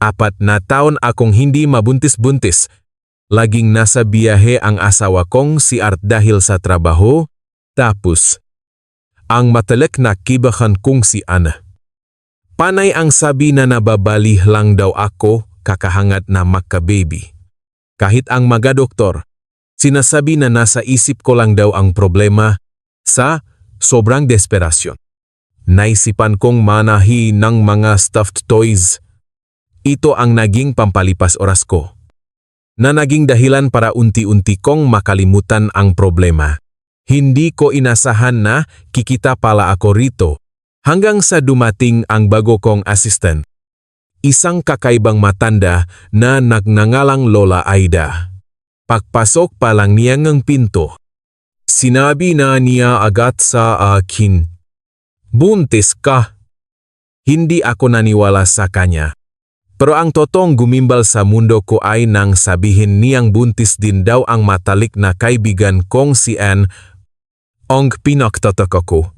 4 na taon akong hindi mabuntis-buntis. Laging nasa biyahe ang asawa kong si Art dahil sa trabaho. Tapos, ang matalik na kibahan kong si Ana. Panay ang sabi na nababali lang daw ako kakahangat na magka-baby. Kahit ang mga doktor, sinasabi na nasa isip ko lang daw ang problema sa sobrang desperasyon. Naisipan kong manahi ng mga stuffed toys. Ito ang naging pampalipas oras ko, na naging dahilan para unti-unti kong makalimutan ang problema. Hindi ko inasahan na kikita pala ako rito hanggang sa dumating ang bago kong assistant. Isang kakaibang matanda na nagngangalang Lola Aida. Pagpasok pa lang niya ng pinto, sinabi na niya agad sa akin, "Buntis ka." Hindi ako naniwala sa kanya. Pero ang totoong gumimbal sa mundo ko ay nang sabihin niyang buntis din daw ang matalik na kaibigan kong si Anne. Ang pinagtataka ko,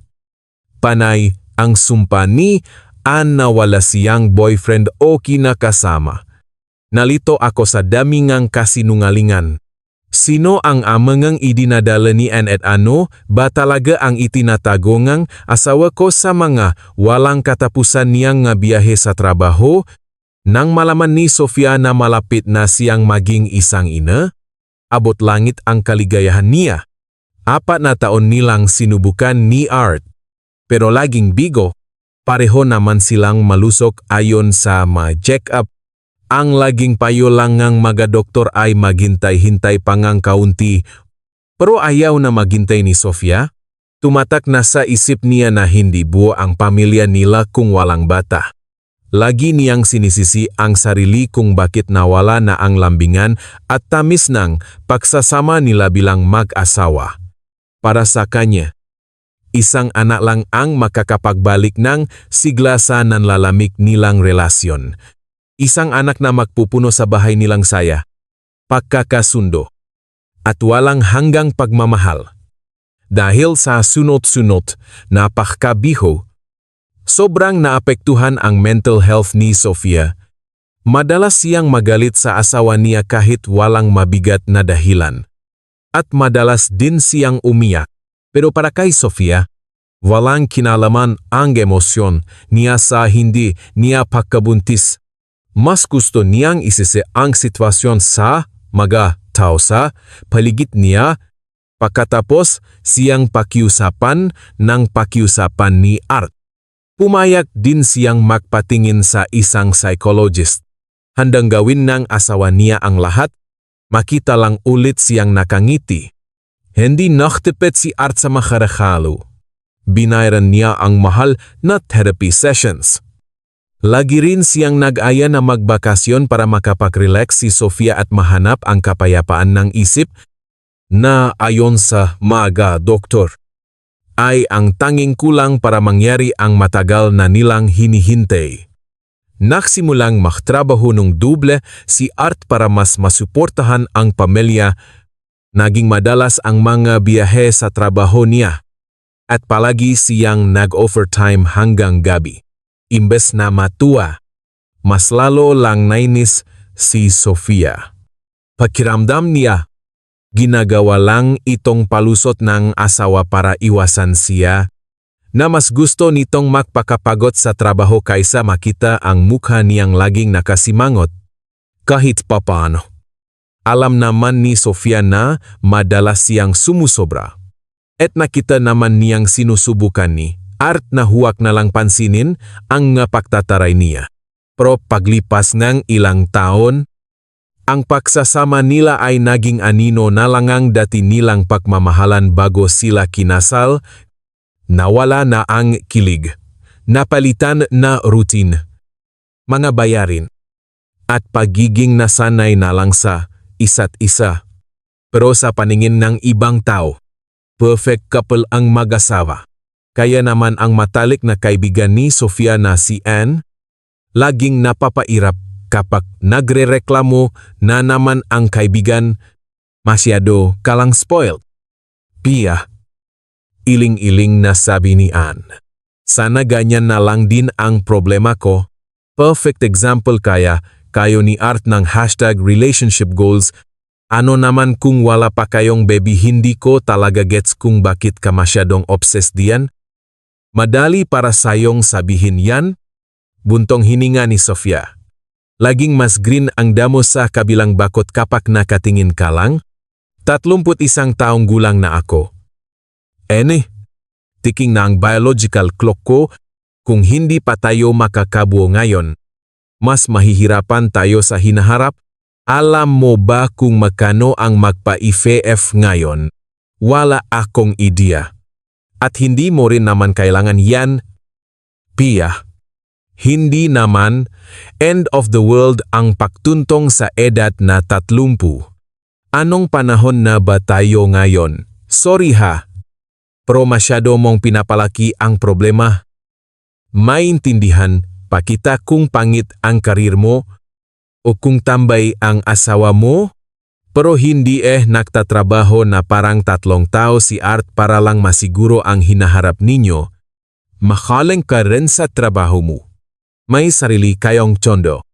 panay ang sumpa ni Anne na wala siyang boyfriend o kinakasama. Nalito ako sa damingang kasinungalingan. Sino ang amangang idinadala ni Anne at ano ba talaga ang itinatagongang asawa ko sa mga walang katapusan niyang nga biyahe sa trabaho? Nang malaman ni Sofia na malapit na siyang maging isang ina, abot langit ang kaligayahan niya. 4 na taon nilang sinubukan ni Art. Pero laging bigo, pareho naman silang malusok ayon sa ma-check-up. Ang laging payo lang ng mga doktor ay maghintay-hintay pangang kaunti. Pero ayaw na maghintay ni Sofia. Tumatak na sa isip niya na hindi buo ang pamilya nila kung walang bata. Lagi niyang sinisisi ang sarili kung bakit nawala na ang lambingan at tamis ng pagsasama nila bilang mag-asawa. Para sa kanya, isang anak lang ang makakapagbalik ng sigla sa nanlalamig nilang relasyon. Isang anak na magpupuno sa bahay nilang saya, pagkakasundo, at walang hanggang pagmamahal. Dahil sa sunod-sunod na pagkabiho, sobrang naapektuhan ang mental health ni Sofia. Madalas siyang magalit sa asawa niya kahit walang mabigat na dahilan. At madalas din siyang umiyak. Pero para kay Sofia, walang kinalaman ang emosyon niya sa hindi niya pagkabuntis. Mas gusto niyang isisi ang sitwasyon sa mga tao sa paligid niya. Pagkatapos siyang pakiusapan ng pakiusapan ni Art. Pumayag din siyang magpatingin sa isang psychologist. Handang gawin ng asawa niya ang lahat, makita lang ulit siyang nakangiti. Hindi naktipid si Art sa makarakalo. Binayaran niya ang mahal na therapy sessions. Lagi rin siyang nag-aya na magbakasyon para makapag-relax si Sofia at mahanap ang kapayapaan ng isip na ayon sa mga doktor ay ang tanging kulang para mangyari ang matagal na nilang hinihintay. Nagsimulang magtrabaho ng duble si Art para mas masuportahan ang pamilya. Naging madalas ang mga biyahe sa trabaho niya at palagi siyang nag-overtime hanggang gabi. Imbes na matuwa, mas lalo lang nainis si Sofia. Pakiramdam niya, ginagawa lang itong palusot ng asawa para iwasan siya, na mas gusto nitong magpakapagod sa trabaho kaysa makita ang mukha niyang laging nakasimangot. Kahit papaano, alam naman ni Sofia na madalas siyang sumusobra. At nakita naman niyang sinusubukan ni Art na huwag na lang pansinin ang pagtataray niya. Pero paglipas ng ilang taon, ang pagsasama nila ay naging anino na lang ang dati nilang pagmamahalan bago sila kinasal. Nawala na ang kilig, napalitan na routine, mga bayarin, at pagiging nasanay na lang sa isa't isa. Pero sa paningin ng ibang tao, perfect couple ang mag-asawa. Kaya naman ang matalik na kaibigan ni Sofia na si Anne, laging napapairap kapag nagrereklamo na naman ang kaibigan masyado kalang spoiled. Pia, iling-iling na sabi ni Anne, sana ganyan na lang din ang problema ko. Perfect example kaya kayo ni Art ng #relationship goals. Ano naman kung wala pa kayong baby, hindi ko talaga gets kung bakit ka masyadong obsessed diyan. Madali para sayong sabihin yan. Buntong hininga ni Sofia. Laging mas green ang damo sa kabilang bakot kapag nakatingin ka lang. 31 taong gulang na ako. Tiking na ang biological clock ko. Kung hindi pa tayo makakabuo ngayon, mas mahihirapan tayo sa hinaharap. Alam mo ba kung magkano ang magpa-IVF ngayon? Wala akong idea. At hindi mo rin naman kailangan yan, Pia. Hindi naman end of the world ang pagtuntong sa edad na 30. Anong panahon na ba tayo ngayon? Sorry ha. Pero masyado mong pinapalaki ang problema. Maintindihan pa kita kung pangit ang karir mo o kung tambay ang asawa mo, pero hindi nagtatrabaho na parang 3 tao si Art para lang masiguro ang hinaharap ninyo. Makaling ka rin sa trabaho mo. May sarili kayong tsondo.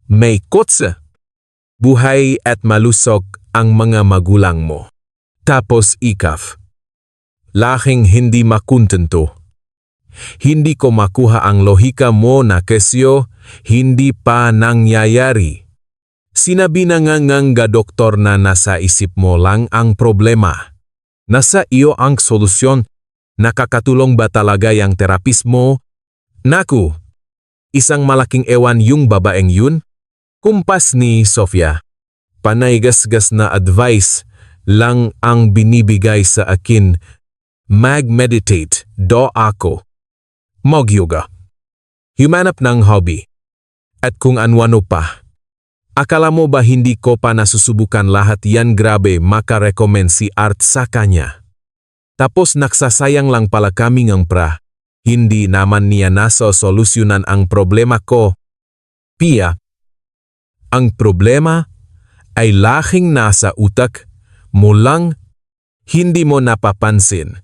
May kotse. Buhay at malusog ang mga magulang mo. Tapos ikaf. Laking hindi makuntento. Hindi ko makuha ang lohika mo na kesyo, hindi pa nangyayari. Sinabi na nga doktor na nasa isip mo lang ang problema. Nasa iyo ang solusyon. Nakakatulong ba talaga yung terapis mo? Naku, isang malaking ewan yung babaeng yun. Kumpas ni Sofia. Panay-gasgas na advice lang ang binibigay sa akin. Mag-meditate do ako. Mag-yoga. Humanap ng hobby. At kung ano-ano pa. Akala mo ba hindi ko pa nasusubukan lahat yan? Grabe, makarecommend si Art sa kanya. Tapos nagsasayang lang pala kami ng pra. Hindi naman niya nasosolusyonan ang problema ko. Pia, ang problema ay laking nasa utak mo lang, hindi mo napapansin.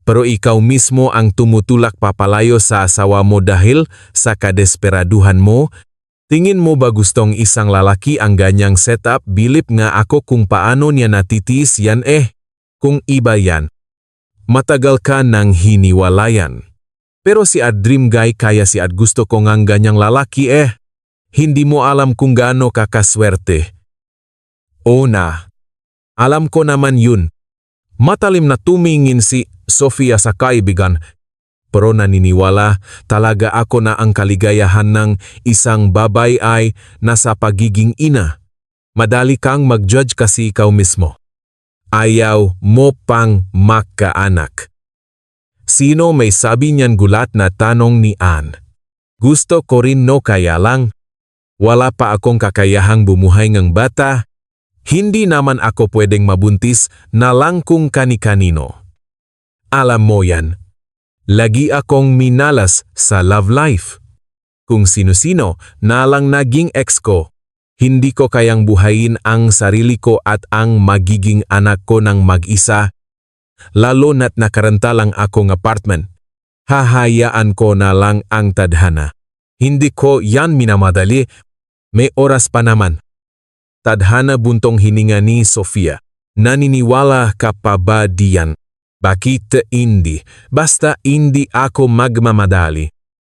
Pero ikaw mismo ang tumutulak papalayo sa asawa mo dahil sa kadesperaduhan mo. Tingin mo ba gustong isang lalaki ang ganyang setup? Bilip nga ako kung paano niya natitiis yan Kung iba yan, matagal ka nang hiniwalayan. Pero si Ad dream guy kaya si Ad gusto ko ngang ganyang lalaki Hindi mo alam kung gaano kakaswerte. Na. Alam ko naman yun. Matalim na tumingin si Sofia sa kaibigan, pero naniniwala talaga ako na ang kaligayahan ng isang babae ay nasa pagiging ina. Madali kang mag-judge kasi ikaw mismo. Ayaw mo pang makaanak. Sino may sabi niyan? Gulat na tanong ni Ann. Gusto ko rin kaya lang. Wala pa akong kakayahang bumuhay ng bata. Hindi naman ako pwedeng mabuntis na lang kung kani-kanino. Alam mo yan, lagi akong minalas sa love life. Kung sino-sino na lang naging ex ko, hindi ko kayang buhayin ang sarili ko at ang magiging anak ko ng mag-isa. Lalo na't nakarenta lang akong apartment. Hahayaan ko na lang ang tadhana. Hindi ko yan minamadali, may oras pa naman. Tadhana, buntong hininga ni Sofia. Naniniwala ka pa ba diyan? Bakit hindi? Basta hindi ako magmamadali.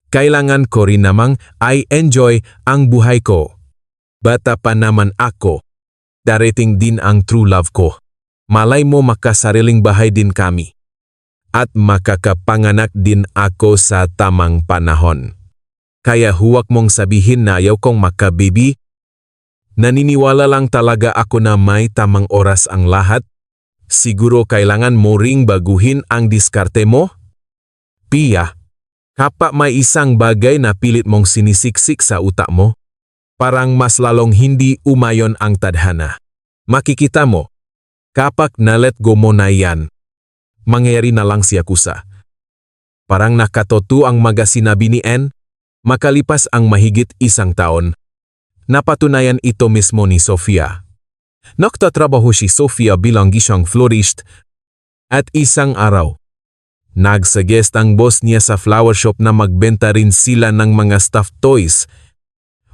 Kailangan ko rin namang enjoy ang buhay ko. Bata pa naman ako. Darating din ang true love ko. Malay mo makasariling bahay din kami. At makakapanganak din ako sa tamang panahon. Kaya huwag mong sabihin na ayaw kong makabibi. Naniniwala lang talaga ako na may tamang oras ang lahat. Siguro kailangan mo ring baguhin ang diskarte mo? Pia, kapag may isang bagay na pilit mong sinisiksik sa utak mo, parang mas lalong hindi umayon ang tadhana. Makikita mo, kapag na-let go mo na yan, mangyari na lang siya kusa. Parang nakatoto ang mga sinabi ni Ann, makalipas ang mahigit 1 taon. Napatunayan ito mismo ni Sofia. Nagtatrabaho si Sofia bilang isang florist at isang araw. Nagsuggest ang boss niya sa flower shop na magbenta rin sila ng mga stuffed toys.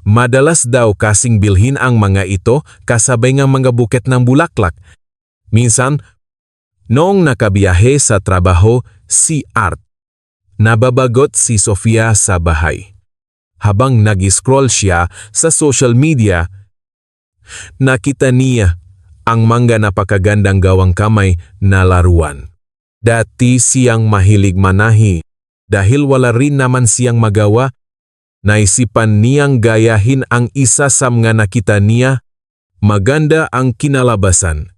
Madalas daw kasing bilhin ang mga ito kasabay ng mga buket ng bulaklak. Minsan, noong nakabiyahe sa trabaho si Art, nababagot si Sofia sa bahay. Habang nag-scroll siya sa social media, nakita niya ang mga napakagandang gawang kamay na laruan. Dati siyang mahilig manahi. Dahil wala rin naman siyang magawa, naisipan niyang gayahin ang isa sa mga nakita niya. Maganda ang kinalabasan.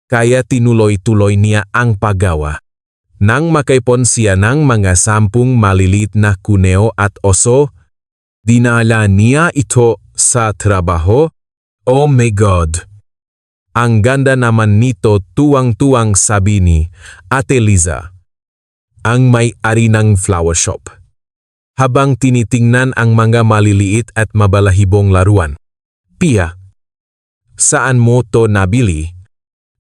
Kaya tinuloy-tuloy niya ang paggawa. Nang makaipon siya ng mga 10 maliliit na kuneo at oso, dinala niya ito sa trabaho. Oh my God! Ang ganda naman nito, tuwang-tuwang sabi ni Ate Liza, ang may-ari ng flower shop. Habang tinitingnan ang mga maliliit at mabalahibong laruan. Pia, saan mo to nabili?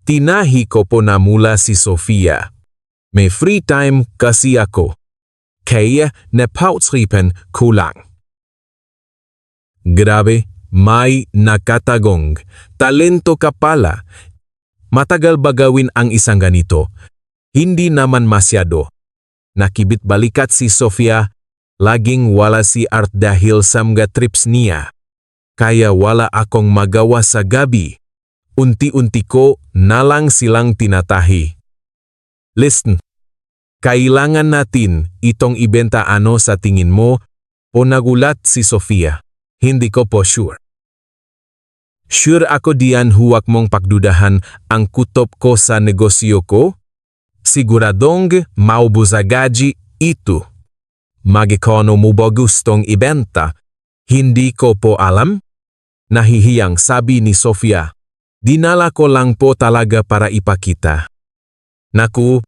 Tinahi ko po na mula si Sofia. May free time kasi ako. Kaya napautsripan ko lang. Grabe, may nakatagong. Talento ka pala. Matagal ba gawin ang isang ganito? Hindi naman masyado. Nakibit balikat si Sofia. Laging wala si Art dahil sa mga trips niya. Kaya wala akong magawa sa gabi. Unti-unti ko na lang silang tinatahi. Listen, kailangan natin itong ibenta ano sa tingin mo o nagulat si Sofia. Hindi ko po sure. Sure ako diyan, huwag mong pagdudahan ang kutob ko sa negosyo ko. Siguradong maubos agad ito. Magkano mo ba gustong ibenta? Hindi ko po alam. Nahihiyang sabi ni Sofia. Dinala ko lang po talaga para ipakita. Naku,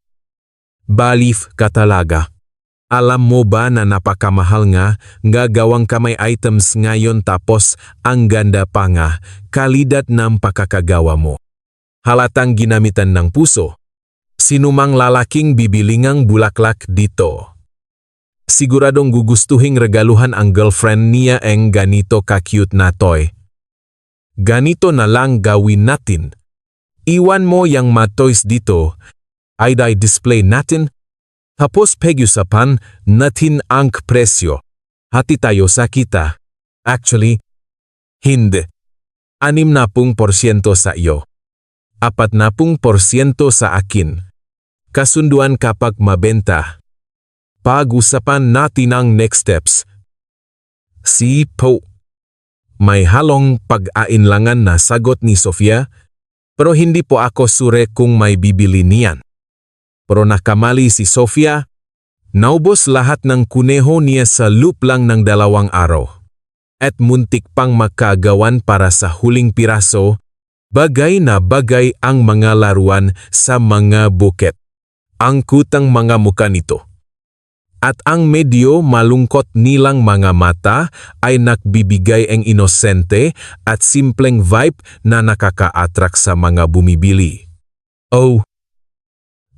balif ka talaga. Alam mo ba na napakamahal nga gawang kamay items ngayon, tapos ang ganda pa nga, kalidad ng pakakagawa mo. Halatang ginamitan ng puso. Sinumang lalaking bibilingang bulaklak dito. Siguradong gugustuhin regaluhan ang girlfriend niya ang ganito ka-cute na toy. Ganito na lang gawin natin. Iwan mo yang mga toys dito. Ay display natin. Tapos pag-usapan natin ang presyo. Hati tayo sa kita. Actually, hindi. 60% sa iyo. 40% sa akin. Kasunduan kapag mabenta. Pag-usapan natin ang next steps. Si Po. May halong pag-ainlangan na sagot ni Sofia, pero hindi po ako sure kung may bibili niyan. Pero nakamali si Sofia. Naubos lahat ng kuneho niya sa loop lang ng 2 araw. At muntik pang makagawan para sa huling piraso. Bagay na bagay ang mga laruan sa mga buket. Ang kutang mga muka nito. At ang medyo malungkot nilang mga mata ay nagbibigay ang inosente at simpleng vibe na nakaka-attract sa mga bumibili. Oh!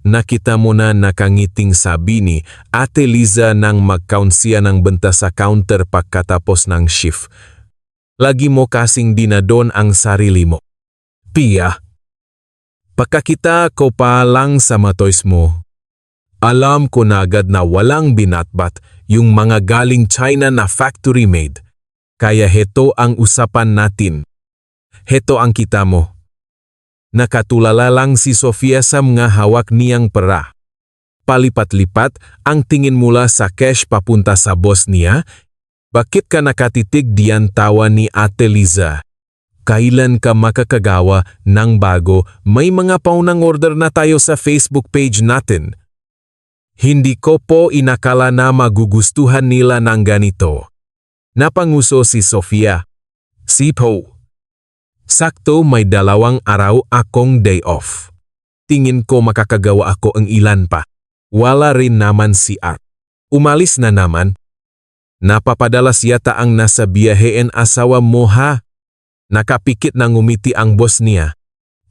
Nakita mo na nakangiting sabi ni Ate Liza nang mag-count siya ng benta sa counter pagkatapos ng shift. Lagi mo kasing dinadon ang sarili mo. Pia, pagkakita ko pa lang sa mga toys mo, alam ko na agad na walang binatbat yung mga galing China na factory made. Kaya heto ang usapan natin. Heto ang kita mo. Nakatulala lang si Sofia sa mga hawak niyang pera. Palipat-lipat ang tingin mula sa cash papunta sa boss niya. Bakit ka nakatitig diyan, tawa ni Ate Liza? Kailan ka makakagawa ng bago? May mga paunang order na tayo sa Facebook page natin. Hindi ko po inakala na magugustuhan nila ng ganito. Napanguso si Sofia. Si Po. Sakto may 2 araw akong day off. Tingin ko makakagawa ako ang ilan pa. Wala rin naman si Art. Umalis na naman. Napapadalas yata ang nasa biyahean asawa mo, ha? Nakapikit na ngumiti ang boss niya.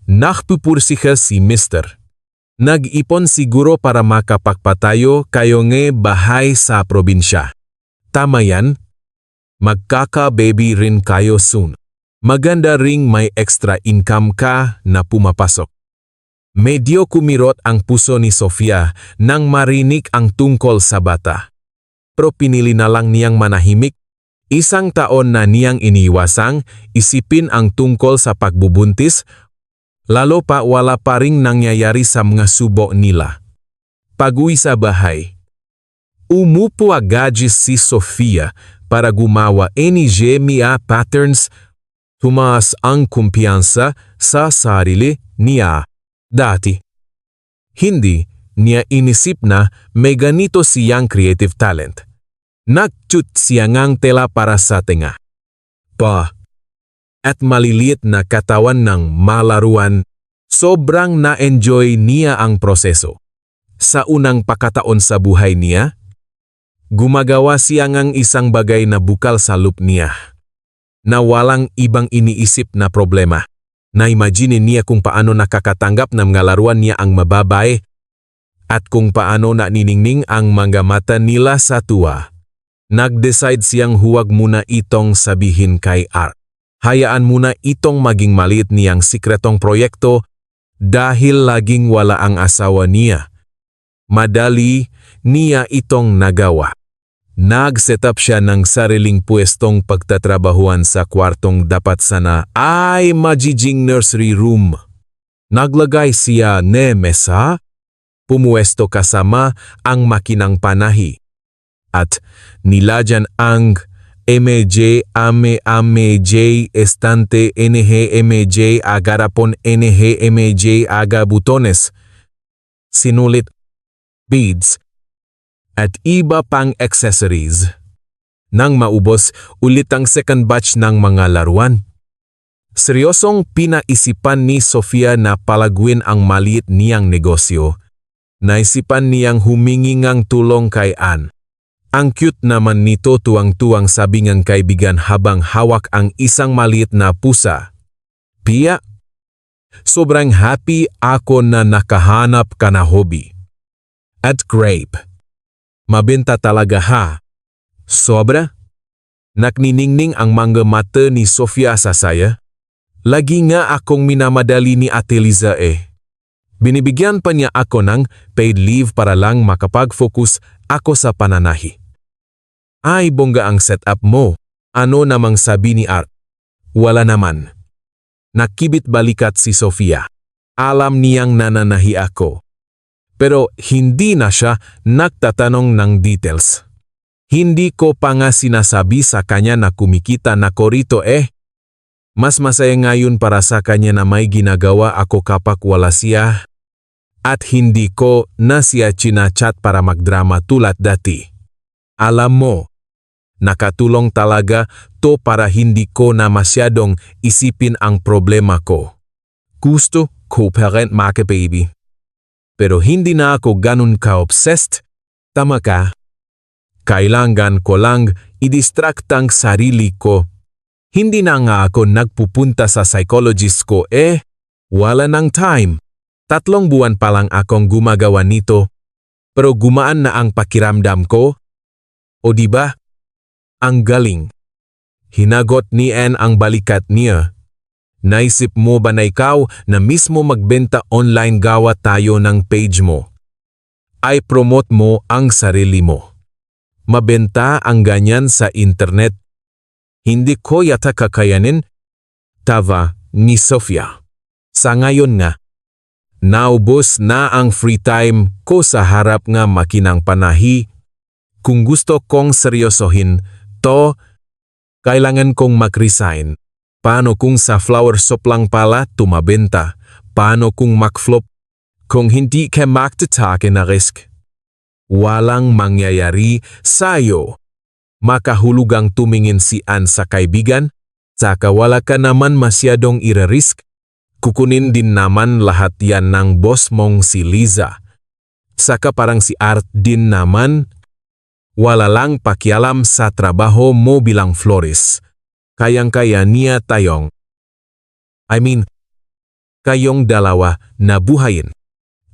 Nakpupursiha si Mr. Nag-ipon siguro para makapagpatayo kayo ng bahay sa probinsya. Tama yan? Magkaka-baby rin kayo soon. Maganda ring may extra income ka na pumapasok. Medyo kumirot ang puso ni Sofia nang marinig ang tungkol sa bata. Pero pinili na lang niyang manahimik. Isang taon na niyang iniwasang isipin ang tungkol sa pagbubuntis, lalo pa wala pa ring nangyayari sa mga subo nila. Pag-uwi sa bahay, umupo agad si Sofia para gumawa ni Gemia patterns. Tumaas ang kumpiyansa sa sarili niya. Dati, hindi niya inisip na may ganito siyang creative talent. Nagtut siya ngang tela para sa tenga. At maliliit na katawan ng malaruan, sobrang na-enjoy niya ang proseso. Sa unang pakataon sa buhay niya, gumagawa siya ngang isang bagay na bukal sa loop niya, na walang ibang iniisip na problema. Na-imagine niya kung paano nakakatanggap ng mga laruan niya ang mababay at kung paano naniningning ang mga mata nila sa tuwa. Nag-decide siyang huwag muna itong sabihin kay Art. Hayaan muna itong maging maliit niyang sikretong proyekto dahil laging wala ang asawa niya. Madali niya itong nagawa. Nag-set up siya ng sariling pwestong pagtatrabahuan sa kwartong dapat sana ay magiging nursery room. Naglagay siya ng mesa, pumuesto kasama ang makinang panahi. At nilagyan ang MJ estante NHMJ agarapon NHMJ aga butones. Sinulit beads at iba pang accessories. Nang maubos ulit ang second batch ng mga laruan, seryosong pinaisipan ni Sofia na palaguin ang maliit niyang negosyo. Naisipan niyang humingi ng tulong kay Ann. Ang cute naman nito, tuwang-tuwang sabi ng kaibigan habang hawak ang isang maliit na pusa. Pia, sobrang happy ako na nakahanap ka na hobby. At grape. Mabenta talaga ha. Sobra? Nakniningning ang mga mata ni Sofia sa saya. Lagi nga akong minamadali ni Ate Liza eh. Binibigyan pa niya ako ng paid leave para lang makapag-focus ako sa pananahi. Ay bongga ang setup mo. Ano namang sabi ni Art? Wala naman. Nakibit balikat si Sofia. Alam niyang nananahi ako. Pero hindi na siya nagtatanong ng details. Hindi ko pa nga sinasabi sa kanya na kumikita na ko rito eh. Mas masaya ngayon para sa kanya na may ginagawa ako kapag wala siya. At hindi ko na siya chinachat para magdrama tulad dati. Alam mo, nakatulong talaga to para hindi ko na masyadong isipin ang problema ko. Gusto ko parent maka baby. Pero hindi na ako ganun ka-obsessed. Tama ka. Kailangan ko lang i-distract ang sarili ko. Hindi na nga ako nagpupunta sa psychologist ko eh. Wala nang time. 3 buwan pa lang akong gumagawa nito. Pero gumaan na ang pakiramdam ko. O diba? Ang galing. Hinagot ni Ann ang balikat niya. Naisip mo ba na ikaw na mismo magbenta online gawa tayo ng page mo? Ay promote mo ang sarili mo. Mabenta ang ganyan sa internet. Hindi ko yata kakayanin. Tawa ni Sofia. Sa ngayon nga, naubos na ang free time ko sa harap nga makinang panahi. Kung gusto kong seryosohin to, kailangan kong mag-resign. Paano kung sa flower shop lang pala tumabenta? Paano kung mag-flop? Kung hindi ka magtatake na risk? Walang mangyayari sa'yo. Makahulugang tumingin si Ann sa kaibigan, saka wala ka naman masyadong ire-risk. Kukunin din naman lahat yan ng boss mong si Liza. Saka parang si Art din naman, wala lang pakialam sa trabaho mo bilang florist. Kayang-kaya niya tayong, kayong dalawa na buhayin.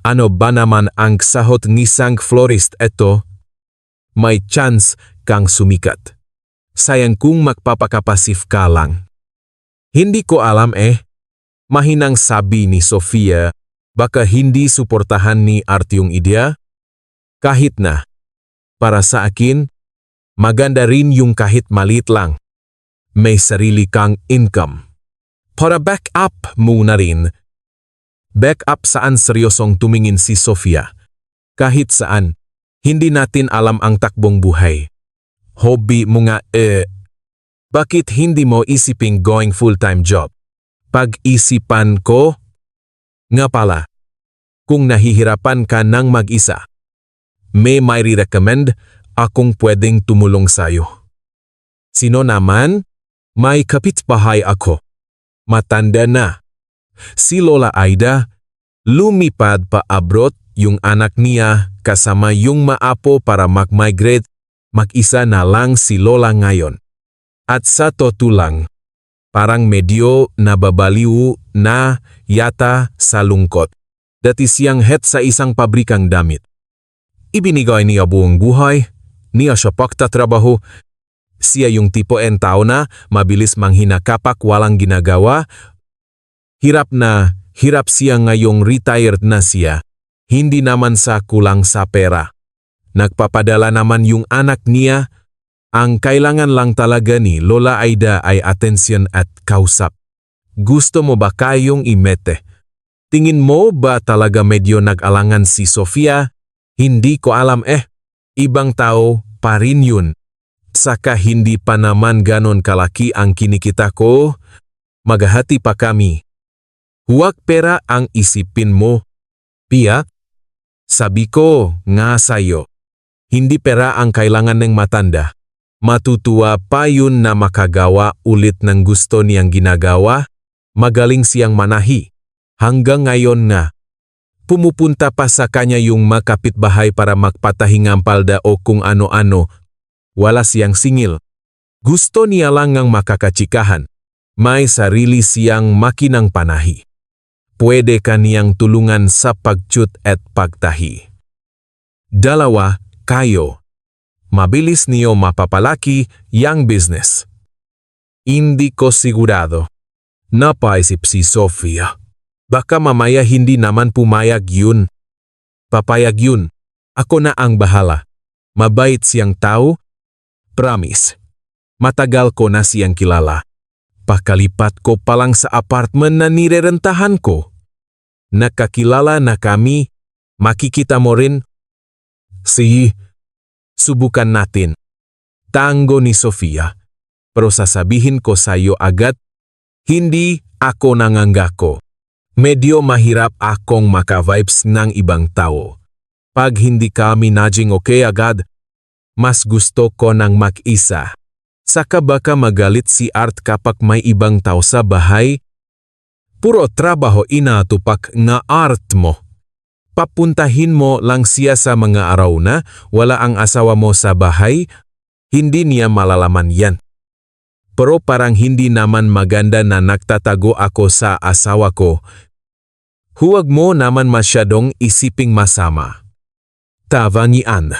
Ano ba naman ang sahot ni sang florist eto? May chance kang sumikat. Sayang kung magpapakapasif ka lang. Hindi ko alam Mahinang sabi ni Sofia, baka hindi suportahan ni Art yung ideya? Kahit na. Para sa akin, maganda rin yung kahit maliit lang. May sarili kang income. Para backup muna rin. Backup saan seryosong tumingin si Sofia. Kahit saan, hindi natin alam ang takbong buhay. Hobby mo nga Bakit hindi mo isiping going full-time job? Pag-isipan ko? Nga pala, kung nahihirapan ka ng mag-isa, may recommend akong pwedeng tumulong sa'yo. Sino naman? May kapitbahay ako. Matanda na. Si Lola Aida, lumipad pa abroad yung anak niya kasama yung maapo para mag-migrate, mag-isa na lang si Lola ngayon. At sa totoo lang, parang medyo nababaliw na yata sa lungkot. Dati siyang head sa isang pabrikang damit. Ibinigay niya buong buhay, niya siya pagtatrabaho. Siya yung tipo tao na mabilis manghina kapag walang ginagawa. Hirap siya ngayong retired na siya. Hindi naman sa kulang sa pera. Nagpapadala naman yung anak niya. Ang kailangan lang talaga ni Lola Aida ay atensyon at kausap. Gusto mo ba kayong imete? Tingin mo ba talaga medyo nag-alangan si Sofia? Hindi ko alam Ibang tao pa rin yun. Saka hindi pa naman ganon kalaki ang kinikita ko. Maghahati pa kami. Huwag pera ang isipin mo. Pia? Sabi ko nga sa'yo. Hindi pera ang kailangan ng matanda. Matutuwa pa yun na makagawa ulit ng gusto niyang ginagawa. Magaling siyang manahi. Hanggang ngayon nga. Pumupunta pa sa kanya yung makapitbahay para magpatahingang palda o kung ano-ano. Wala siyang singil. Gusto niya lang ngang makakachikahan. May sarili siyang makinang panahi. Pwede ka niyang tulungan sa pagchut at pagtahi. Dalawa, kayo. Mabilis niyo mapapalaki yang business. Hindi ko sigurado. Napaisip si Sofia. Baka mamaya hindi naman pumayag yun. Papayag yun. Ako na ang bahala. Mabait siyang tao. Promise. Matagal ko na siyang kilala. Pakalipat ko pa lang sa apartment na nirerentahan ko. Nakakilala na kami. Makikita mo rin. Subukan natin. Tango ni Sofia. Pero sasabihin ko sa'yo agad, hindi ako nanganggako. Medyo mahirap akong maka-vibes ng ibang tao. Pag hindi kami naging okay agad, mas gusto ko ng mag-isa. Saka baka magalit si Art kapag may ibang tao sa bahay. Puro trabaho inatupak nga Art mo. Papuntahin mo lang siya sa mga araw na wala ang asawa mo sa bahay, hindi niya malalaman yan. Pero parang hindi naman maganda na nagtatago ako sa asawa ko. Huwag mo naman masyadong isiping masama. Tavangian.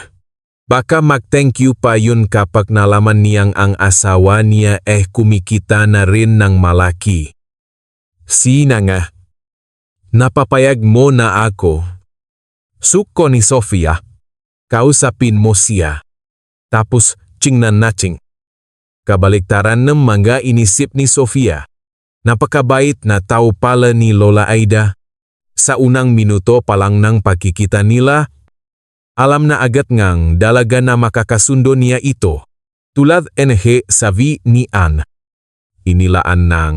Baka mag-thank you pa yun kapag nalaman niyang ang asawa niya kumikita na rin ng malaki. Sina nga. Napapayag mo na ako. Suko ni Sofia. Kausapin mo siya. Tapos chingnan nating. Kabaliktaran ng mga inisip ni Sofia. Napakabait na tao pala ni Lola Aida. Sa unang minuto pa lang ng pagkikita nila, alam na agad ngang dalaga na makakasundo niya ito. Tulad sabi ni Ann. Inilaan ng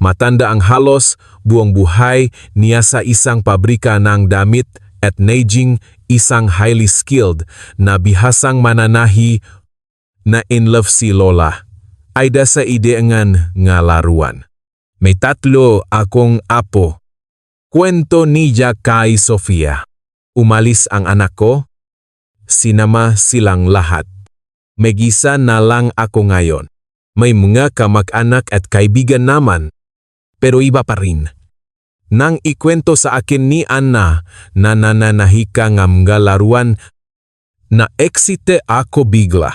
matanda ang halos buong buhay niya sa isang pabrika ng damit at naging isang highly skilled na bihasang mananahi na in love si Lola. Aida sa ideangan nga laruan. May 3 akong apo. Kwento niya kay Sofia. Umalis ang anak ko. Sinama silang lahat. Megisa na lang ako ngayon. May mga kamag-anak at kaibigan naman. Pero iba pa rin. Nang ikwento sa akin ni Anna na nananahika nga mga laruan, na eksite ako bigla.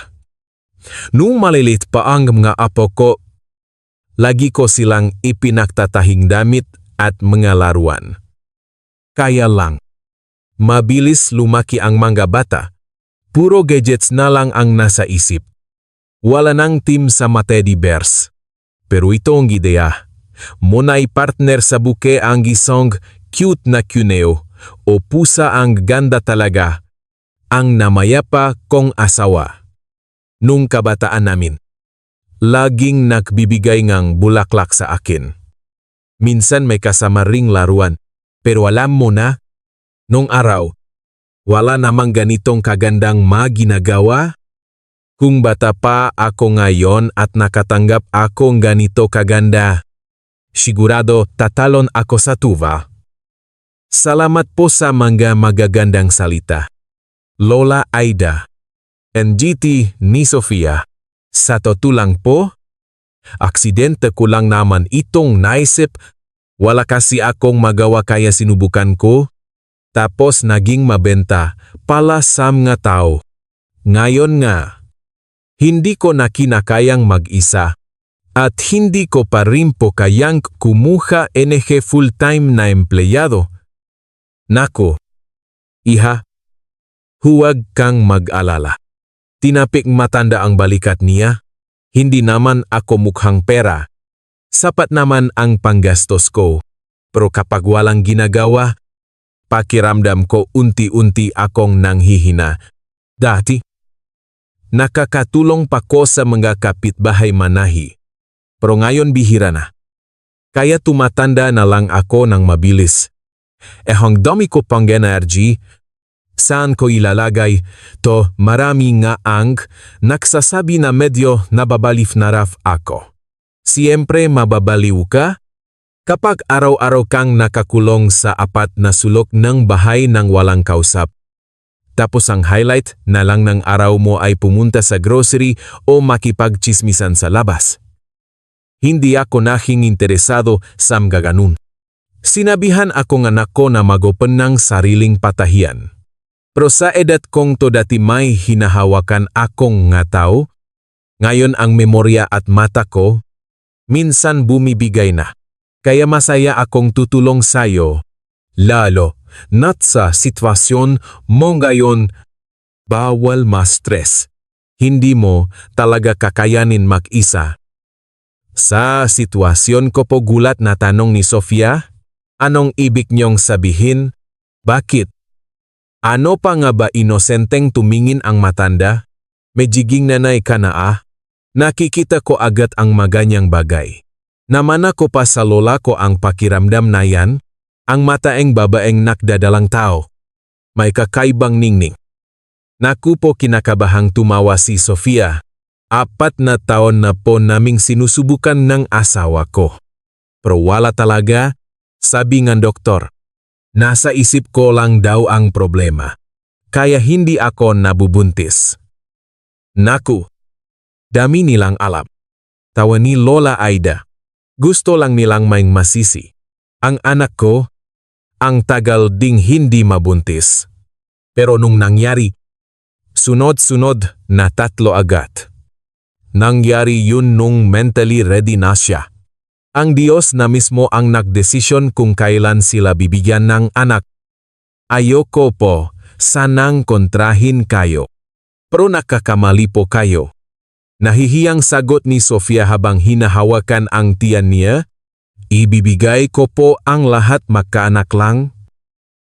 Nung malilit pa ang mga apo ko, lagi ko silang ipinagtatahing damit at mga laruan. Kaya lang, mabilis lumaki ang mga bata. Puro gadgets na lang ang nasa isip. Wala nang team sa mga teddy bears. Pero ito ang ideya. Muna'y partner sa buke ang isang cute na cuneo o pusa ang ganda talaga. Ang namayapa kong asawa. Nung kabataan namin, laging nagbibigay ngang bulaklak sa akin. Minsan may kasama ring laruan, pero alam mo na, nung araw, wala namang ganitong kagandang maginagawa. Kung bata pa ako ngayon at nakatanggap akong ganito kaganda, sigurado tatalon ako sa tuva. Salamat po sa mga magagandang salita, Lola Aida. NGT ni Sofia. Sa totoo lang po, aksidente ko lang naman itong naisip. Wala kasi akong magawa kaya sinubukan ko. Tapos naging mabenta pala sa mga tao. Ngayon nga, hindi ko na kinakayang mag-isa. At hindi ko pa rin po kayang kumuha NG full-time na empleyado. Nako, iha, huwag kang mag-alala. Tinapik matanda ang balikat niya. Hindi naman ako mukhang pera. Sapat naman ang panggastos ko. Pero kapag walang ginagawa, pakiramdam ko unti-unti akong nanghihina. Dati, nakakatulong pa ko sa mga kapitbahay manahi. Pero ngayon bihira na. Kaya tumatanda na lang ako ng mabilis. Ang dami ko pang energy. Saan ko ilalagay to? Marami nga ang nagsasabi na medyo nababalif na raf ako. Siyempre mababaliw ka? Kapag araw-araw kang nakakulong sa apat na sulok ng bahay ng walang kausap. Tapos ang highlight na lang ng araw mo ay pumunta sa grocery o makipagchismisan sa labas. Hindi ako nahing interesado sa mga ganun. Sinabihan akong anak ko na mag-open ng sariling patahian. Pero sa edad kong to dati may hinahawakan akong nga tao. Ngayon ang memorya at mata ko, minsan bumibigay na. Kaya masaya akong tutulong sa'yo. Lalo, not sa sitwasyon mo ngayon, bawal ma-stress. Hindi mo talaga kakayanin mag-isa. Sa sitwasyon ko po gulat na tanong ni Sofia, anong ibig niyong sabihin? Bakit? Ano pa nga ba inosenteng tumingin ang matanda? Medjiging nanay ka na ah. Nakikita ko agad ang maganyang bagay. Namana ko pa sa lola ko ang pakiramdam na yan, ang mataeng babaeng nakdadalang tao. May kakaibang ningning. Naku po kinakabahang tumawa si Sofia. 4 na taon na po naming sinusubukan ng asawa ko. Pero wala talaga, sabi ng doktor. Nasa isip ko lang daw ang problema. Kaya hindi ako nabubuntis. Naku, dami nilang alam. Tawa ni Lola Aida. Gusto lang nilang may masisi. Ang anak ko, ang tagal ding hindi mabuntis. Pero nung nangyari, sunod-sunod na 3 agad. Nangyari yun nung mentally ready na siya. Ang Diyos na mismo ang nagdesisyon kung kailan sila bibigyan ng anak. Ayoko po, sanang kontrahin kayo. Pero nakakamali po kayo. Nahihiyang sagot ni Sofia habang hinahawakan ang tiyan niya. Ibibigay ko po ang lahat magkaanak lang.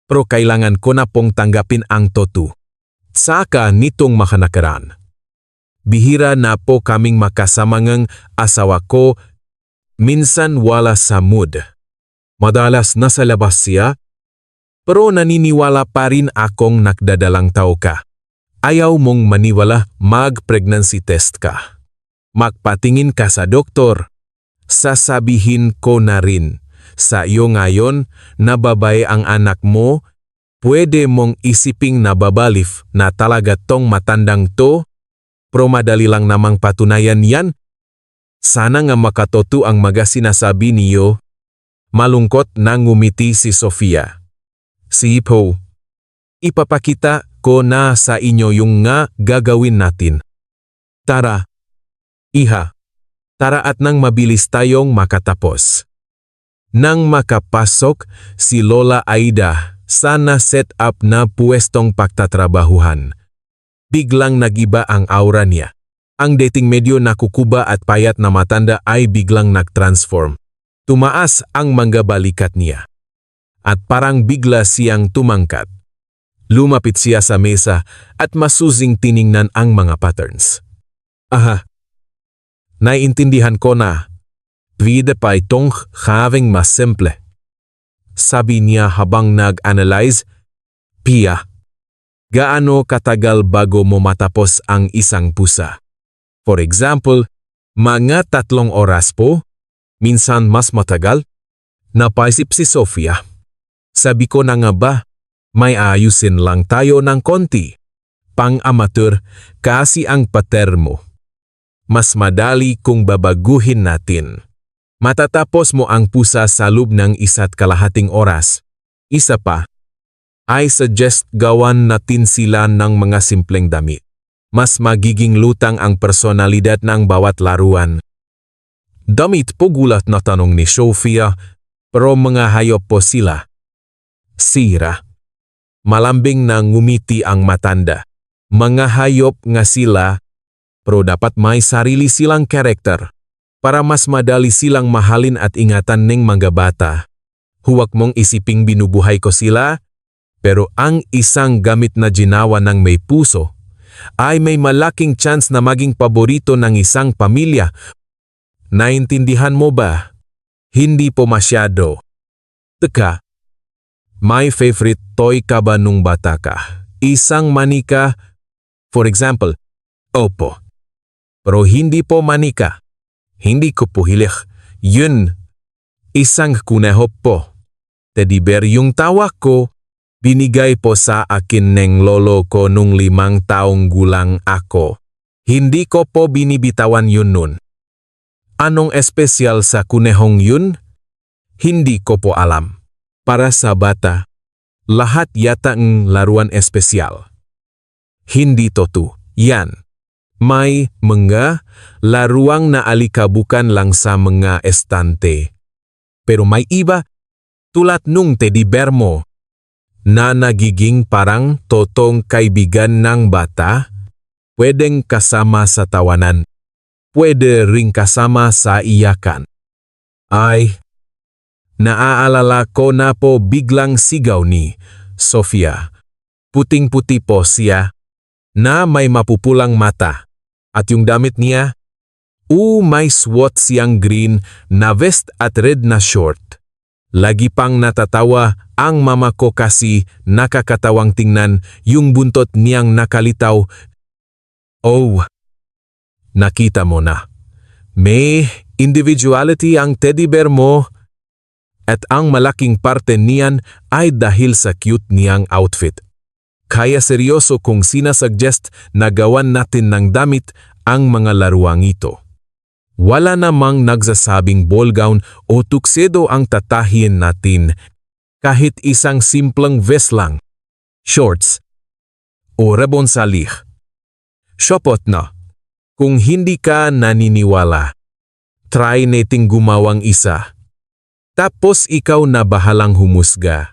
Pero kailangan ko na pong tanggapin ang totoo. Saka nitong makanakaraan. Bihira na po kaming makasama ng asawa ko. Minsan wala sa mood. Madalas nasa labas siya. Pero naniniwala pa rin akong nakdadalang tao ka. Ayaw mong maniwala, mag-pregnancy test ka. Magpatingin ka sa doktor. Sasabihin ko na rin, sa iyo ngayon, na babae ang anak mo, pwede mong isiping nababalif na talaga tong matandang to, pero madali lang namang patunayan yan. Sana nga makatoto ang mga sinasabi niyo. Malungkot na ngumiti si Sofia. Si Po. Ipapakita ko na sa inyo yung nga gagawin natin. Tara. Iha. Tara at nang mabilis tayong makatapos. Nang makapasok si Lola Aida sa na-set up na puwestong pagtatrabahuhan. Biglang nagiba ang aura niya. Ang dating medyo nakukuba at payat na matanda ay biglang nag-transform. Tumaas ang mga balikat niya. At parang bigla siyang tumangkat. Lumapit siya sa mesa at masusing tiningnan ang mga patterns. Aha. Naiintindihan ko na. Pwede pa itong gawing mas simple. Sabi niya habang nag-analyze. Pia. Gaano katagal bago mo matapos ang isang pusa? For example, mga 3 oras po. Minsan mas matagal? Napaisip si Sofia. Sabi ko na nga ba, may ayusin lang tayo ng konti. Pang-amateur kasi ang pattern mo. Mas madali kung babaguhin natin. Matatapos mo ang pusa sa loob ng 1.5 oras. Isa pa, I suggest gawan natin sila ng mga simpleng damit. Mas magiging lutang ang personalidad ng bawat laruan. Damit po gulat na tanong ni Sofia, pero mga hayop po sila. Sira. Malambing na ngumiti ang matanda. Mga hayop nga sila, pero dapat may sarili silang karakter. Para mas madali silang mahalin at ingatan ng mga bata. Huwag mong isiping binubuhay ko sila, pero ang isang gamit na ginawa ng may puso ay may malaking chance na maging paborito ng isang pamilya. Naintindihan mo ba? Hindi po masyado. Teka, my favorite toy ka ba nung bata ka? Isang manika? For example, opo. Pero hindi po manika. Hindi ko po hilig. Yun, isang kuneho po. Teddy bear yung tawa ko. Binigay po sa akin ng lolo ko nung 5 taong gulang ako. Hindi ko po binibitawan yun nun. Anong espesyal sa kunehong yun? Hindi ko po alam. Para sa bata, lahat yata ng laruan espesyal. Hindi totoo. Yan. May mga laruang naalikabukan lang sa mga estante. Pero may iba, tulad nung teddy bear mo, na nagiging parang totong kaibigan ng bata, pwedeng kasama sa tawanan. Pwede ring kasama sa iyakan. Ay, naaalala ko na po biglang sigaw ni Sofia. Puting-puti po siya, na may mapupulang mata. At yung damit niya, may swot siyang green na vest at red na short. Lagi pang natatawa ang mama ko kasi nakakatawang tingnan yung buntot niyang nakalitaw. Oh, nakita mo na. May individuality ang teddy bear mo at ang malaking parte niyan ay dahil sa cute niyang outfit. Kaya seryoso kung sinasuggest na gawan natin ng damit ang mga laruang ito. Wala namang nagsasabing ball gown o tuxedo ang tatahiin natin. Kahit isang simpleng vest lang, shorts, o rebon sa lich. Shopot na. Kung hindi ka naniniwala, try nating gumawang isa. Tapos ikaw na bahalang humusga.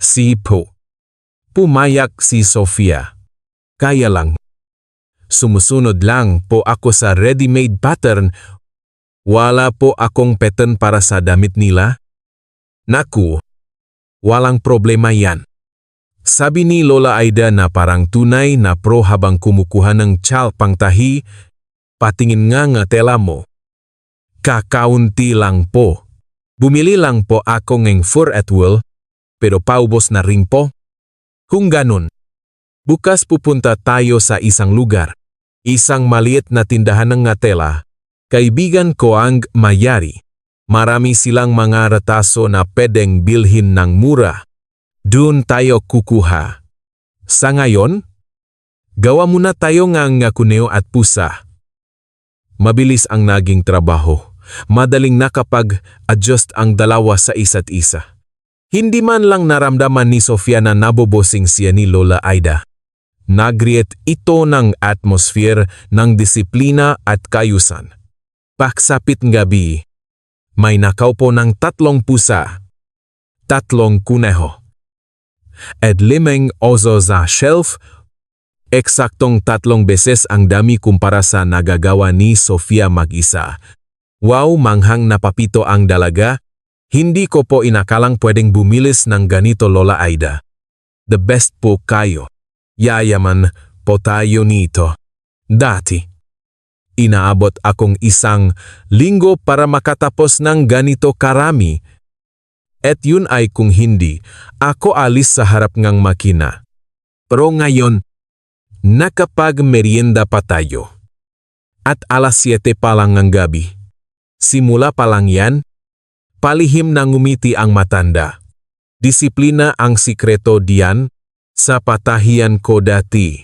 Si Po. Pumayak si Sofia. Kaya lang. Sumusunod lang po ako sa ready-made pattern. Wala po akong pattern para sa damit nila. Naku, walang problema yan. Sabi ni Lola Aida na parang tunay na pro habang kumukuha ng tiyal pangtahi, patingin nga tela mo. Kakaunti lang po. Bumili lang po ako ng fur at wool, pero paubos na rin po. Kung ganun, bukas pupunta tayo sa isang lugar, isang maliit na tindahan ng tela. Kaibigan ko ang mayari. Marami silang mga retaso na pwedeng bilhin ng mura. Doon tayo kukuha. Sa ngayon, gawa muna tayo ng kuneo at pusa. Mabilis ang naging trabaho. madaling nakapag-adjust ang dalawa sa isa't isa. Hindi man lang naramdaman ni Sofia na nabobosing siya ni Lola Aida. Nag-create ito ng atmosphere ng disiplina at kayusan. Pagsapit gabi, may nakaupo ng 3 pusa, 3 kuneho, at 5 oso sa shelf. Eksaktong 3 beses ang dami kumpara sa nagagawa ni Sofia mag-isa. Wow, manghang napapito ang dalaga. Hindi ko po inakalang pwedeng bumilis ng ganito, Lola Aida. The best po kayo. Yayaman po tayo nito. Dati, inaabot akong 1 linggo para makatapos ng ganito karami. At yun ay kung hindi, ako alis sa harap ng makina. Pero ngayon, nakapag-merienda pa tayo. At alas 7 pa lang ng gabi. Simula pa lang yan, palihim na ngumiti ang matanda. Disiplina ang sikreto diyan sa patahian ko dati.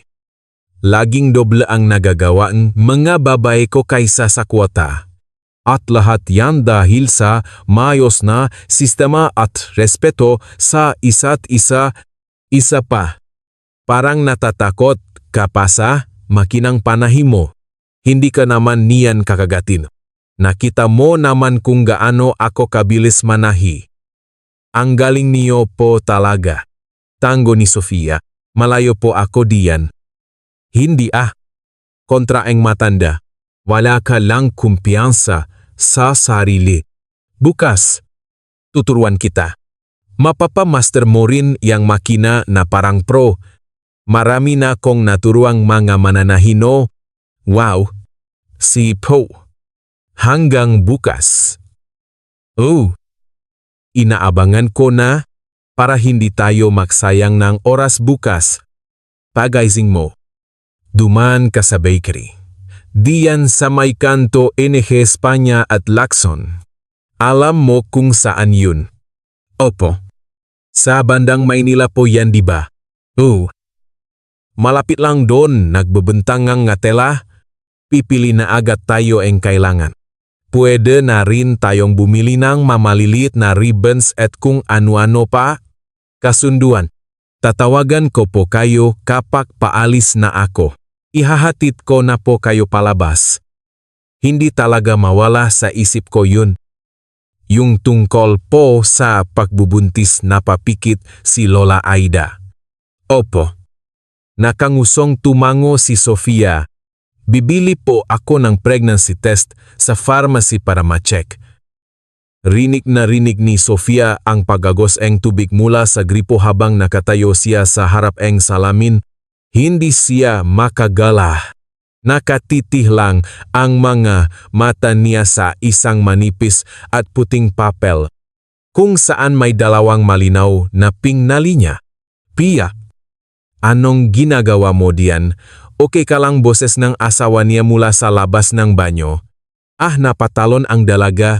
Laging doble ang nagagawaan mga babae ko kaysa sa kwota. At lahat yan dahil sa maayos na sistema at respeto sa isa't isa. Isa pa, parang natatakot ka pa sa makinang panahin mo. Hindi ka naman niyan kakagatin. Nakita mo naman kung gaano ako kabilis manahi. Ang galing niyo po talaga. Tango ni Sofia, malayo po ako diyan. Hindi kontra ang matanda. Wala ka lang kumpiyansa sa sarili. Bukas, tuturuan kita. Mapapamaster mo rin yang makina na parang pro. Marami na kong naturuang mga mananahino. Wow, si Po. Hanggang bukas. Oh, inaabangan ko na para hindi tayo magsayang ng oras bukas. Pag-gising mo, duman ka sa bakery. Diyan sa may kanto NG Espanya at Lacson. Alam mo kung saan yun? Opo. Sa bandang Maynila po yan, diba? Oh. Malapit lang doon, nagbebentang nga tela. Pipili na agad tayo ang kailangan. Pwede na rin tayong bumili ng mamaliliit na ribbons at kung ano-ano pa. Kasunduan. Tatawagan ko po kayo kapag paalis na ako. Ihahatid ko na po kayo palabas. Hindi talaga mawala sa isip ko yun. Yung tungkol po sa pagbubuntis na papikit si Lola Aida. Opo. Nakangusong tumango si Sofia. Bibili po ako ng pregnancy test sa pharmacy para ma-check. Rinig na rinig ni Sofia ang pagagos ng tubig mula sa gripo habang nakatayo siya sa harap ng salamin. Hindi siya makagala. Nakatitih lang ang mga mata niya sa isang manipis at puting papel, kung saan may 2 malinaw na pink na linya. Pia, anong ginagawa mo diyan? Okay ka lang, boses ng asawa niya mula sa labas ng banyo. Napatalon ang dalaga.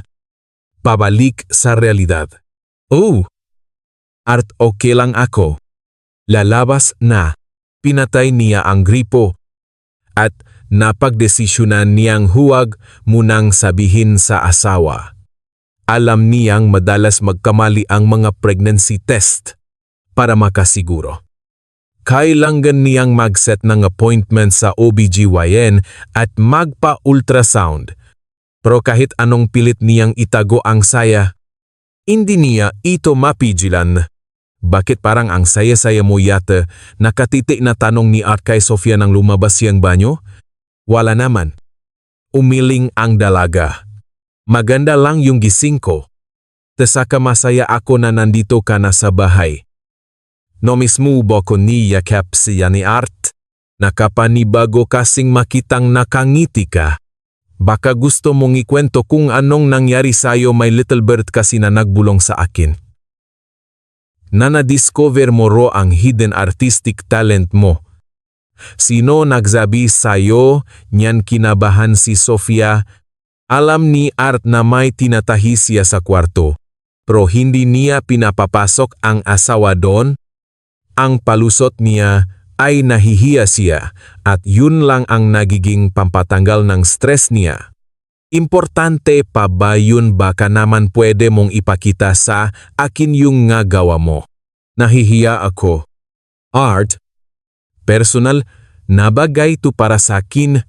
Pabalik sa realidad. Oh! Art, okay lang ako. Lalabas na. Pinatay niya ang gripo. At napagdesisyonan niyang huwag munang sabihin sa asawa. Alam niyang madalas magkamali ang mga pregnancy test para makasiguro. Kailangan niyang mag-set ng appointment sa OBGYN at magpa-ultrasound. Pero kahit anong pilit niyang itago ang saya, hindi niya ito mapigilan. Bakit parang ang saya-saya mo yata? Nakatitik na tanong ni Art kay Sofia nang lumabas siyang banyo? Wala naman. Umiling ang dalaga. Maganda lang yung gising ko. Tasaka masaya ako na nandito ka na sa bahay. No mismo ba ko niyakap siya ni Art? Nakapanibago kasing makitang nakangiti ka. Baka gusto mong ikwento kung anong nangyari sa'yo, my little bird, kasi na nagbulong sa akin. Na-discover mo ro ang hidden artistic talent mo. Sino nagsabi sa'yo? Niyan kinabahan si Sofia. Alam ni Art na may tinatahi siya sa kwarto. Pero hindi niya pinapapasok ang asawa doon. Ang palusot niya ay nahihiya siya at yun lang ang nagiging pampatanggal ng stress niya. Importante pa ba yun, baka naman pwede mong ipakita sa akin yung nga gawa mo. Nahihiya ako. Art, personal na bagay to para sa akin.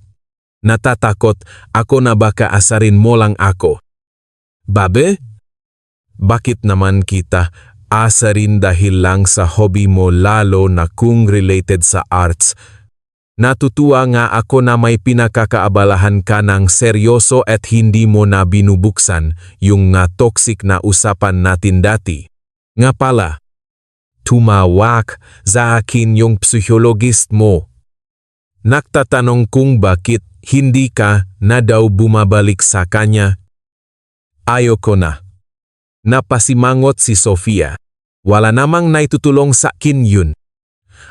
Natatakot ako na baka asarin mo lang ako. Babe? Bakit naman kita asarin dahil lang sa hobby mo, lalo na kung related sa arts? Natutuwa nga ako na may pinakakaabalahan ka ng seryoso at hindi mo na binubuksan yung nga toxic na usapan natin dati. Nga pala, tumawak sa akin yung psychologist mo. Nagtatanong kung bakit hindi ka na daw bumabalik sa kanya. Ayoko na. Napasimangot si Sofia. Wala namang naitutulong sa akin yun.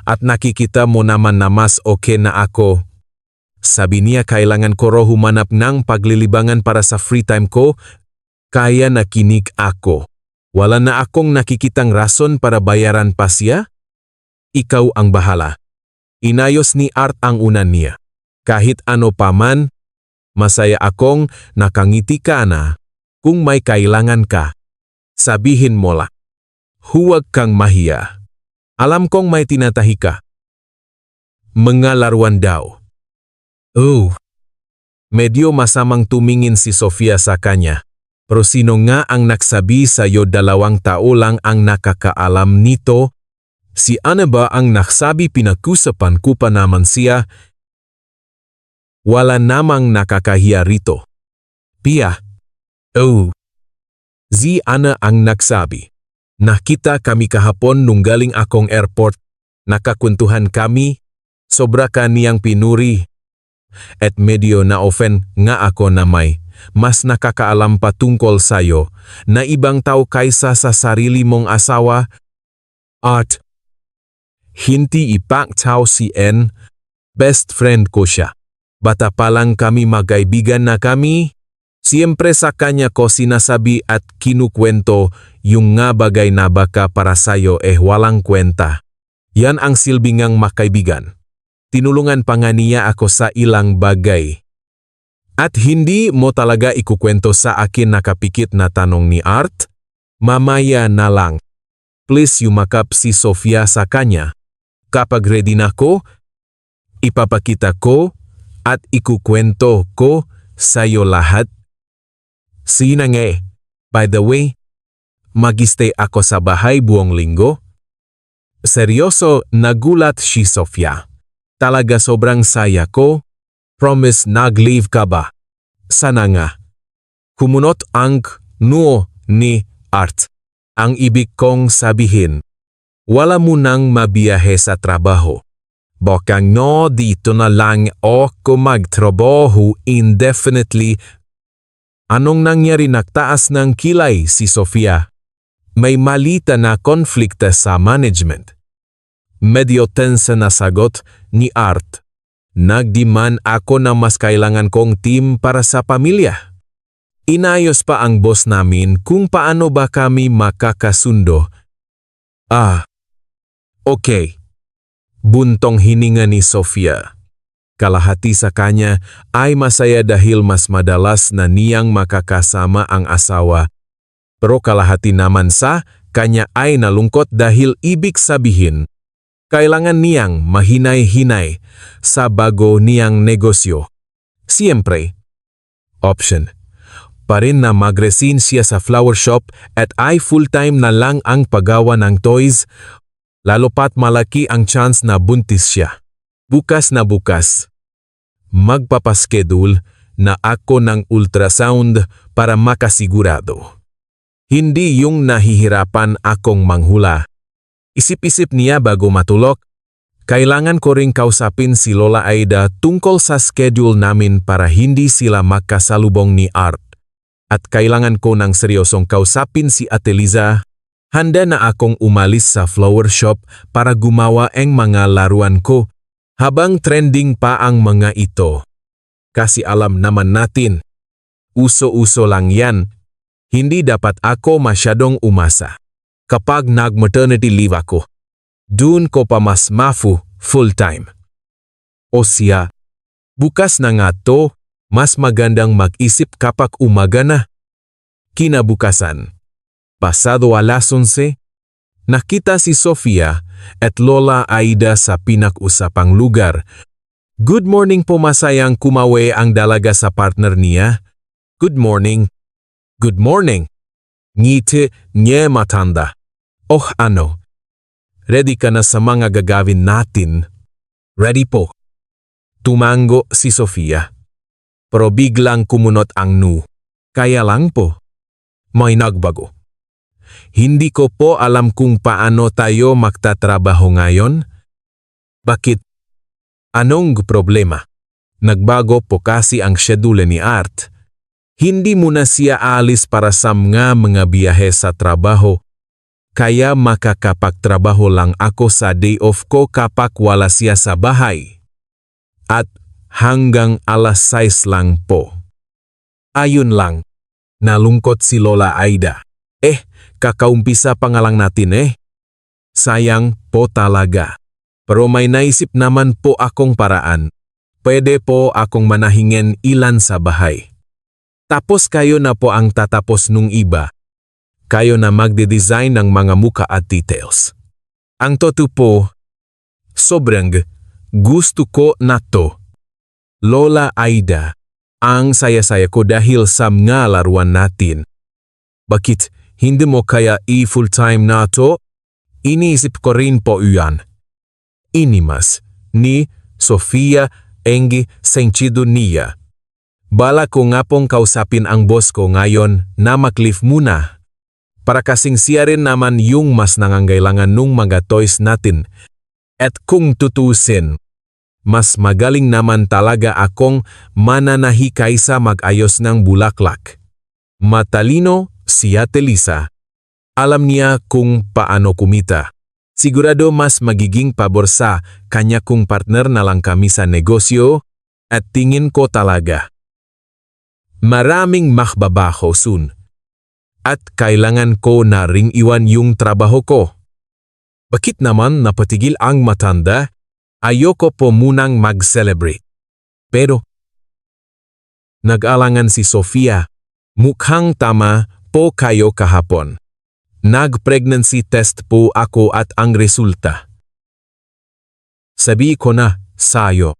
At nakikita mo naman na mas okay na ako. Sabi niya kailangan ko raw humanap ng paglilibangan para sa free time ko, kaya nakinig ako. Wala na akong nakikitang rason para bayaran pa siya? Ikaw ang bahala. Inayos ni Art ang una niya. Kahit ano pa man, masaya akong nakangiti ka na. Kung may kailangan ka, sabihin mo lang. Huwag kang mahiya. Alam kong may tinatahi ka. Mga laruan daw. Oh. Medyo masamang tumingin si Sofia sa kanya. Pero sino nga ang nagsabi sa'yo 2 tao lang ang nakakaalam nito? Si Ana ba ang nagsabi, pinakusapan ko pa naman siya? Wala namang nakakahiya rito. Pia. Oh. Si Ana ang nagsabi. Nakita kami kahapon nung galing akong airport. Nakakwentuhan kami. Sobra ka niyang pinuri. At medyo na-offend nga ako na may mas nakakaalam pa tungkol sa'yo na ibang tao kaysa sa sarili mong asawa. At hindi ipaktaw si N. Best friend ko siya. Bata pa lang kami magkaibigan na kami. Siyempre sa kanya ko sinasabi at kinukwento yung nga bagay na baka para sayo walang kwenta. Yan ang silbingang makaibigan. Tinulungan pa nga niya ako sa ilang bagay. At hindi mo talaga ikukwento sa akin, nakapikit na tanong ni Art? Mamaya na lang. Please yumakap si Sofia sa kanya. Kapag ready na ko, ipapakita ko at ikukwento ko sa'yo lahat. Sinangay. By the way, mag-stay ako sa bahay buong linggo. Seryoso, nagulat si Sofia. Talaga sobrang saya ko. Promise nag-leave ka ba? Sana nga. Kumunot ang noo ni Art. Ang ibig kong sabihin, wala mo nang mabiyahe sa trabaho. Baka no dito na lang ako magtrabaho indefinitely. Anong nangyari? Nagtaas ng kilay si Sofia. May malita na konflikte sa management. Medyo tense na sagot ni Art. Nagdiman ako na mas kailangan kong team para sa pamilya. Inayos pa ang boss namin kung paano ba kami makakasundo. Okay. Buntong hininga ni Sofia. Kalahati sa kanya ay masaya dahil mas madalas na niyang makakasama ang asawa. Pero kalahati naman sa kanya ay nalungkot dahil ibig sabihin, kailangan niyang mahinay-hinay sa bago niyang negosyo. Siyempre, option pa rin na mag-resign siya sa flower shop at ay full-time na lang ang paggawa ng toys, lalo pat malaki ang chance na buntis siya. Bukas na bukas, magpapaschedule na ako ng ultrasound para makasigurado. Hindi yung nahihirapan akong manghula. Isip-isip niya bago matulog. Kailangan ko ring kausapin si Lola Aida tungkol sa schedule namin para hindi sila makasalubong ni Art. At kailangan ko ng seryosong kausapin si Ate Liza. Handa na akong umalis sa flower shop para gumawa ang mga laruan ko habang trending pa ang mga ito. Kasi alam naman natin, uso-uso lang yan. Hindi dapat ako masyadong umasa. Kapag nag-maternity leave ako, dun ko pa mas mafu full-time. O siya, bukas na nga to, Mas magandang mag-isip kapag umaga na. Kinabukasan. Pasado alas 11, nakita si Sofia at Lola Aida sa pinag-usapang lugar. Good morning po, masayang kumawe ang dalaga sa partner niya. Good morning. Good morning. Ngiti niya matanda. Oh ano? Ready ka na sa mga gagawin natin? Ready po. Tumango si Sofia. Pero biglang kumunot ang nu. Kaya lang po. May nagbago. Hindi ko po alam kung paano tayo magtatrabaho ngayon. Bakit? Anong problema? Nagbago po kasi ang schedule ni Art. Hindi muna siya alis para sa mga biyahe sa trabaho. Kaya makakapagtrabaho lang ako sa day off ko kapag wala siya sa bahay. At hanggang alas 6 lang po. Ayun lang. Nalungkot si Lola Aida. Kakaumpisa pa nga lang natin Sayang po talaga. Pero may naisip naman po akong paraan. Pwede po akong manahingin ilan sa bahay. Tapos kayo na po ang tatapos nung iba. Kayo na magde-design ng mga muka at details. Ang totoo po, sobrang gusto ko na to. Lola Aida, ang saya-saya ko dahil sa mga laruan natin. Bakit hindi mo kaya i-full-time na to? Iniisip ko rin po iyan. Inimas ni Sofia Engi sentido niya. Bala ko nga pong kausapin ang boss ko ngayon na mag-leave muna. Para kasing siya rin naman yung mas nangangailangan nung mga toys natin. At kung tutusin, mas magaling naman talaga akong mananahi kaysa mag-ayos ng bulaklak. Matalino si Ate Lisa. Alam niya kung paano kumita. Sigurado mas magiging pabor sa kanya kung partner na lang kami sa negosyo at tingin ko talaga. Maraming makbabaho soon. At kailangan ko na ring iwan yung trabaho ko. Bakit naman napatigil ang matanda? Ayoko po munang mag-celebrate. Pero nag-alangan si Sofia. Mukhang tama po kayo kahapon. Nag-pregnancy test po ako at ang resulta. Sabi ko na, sayo.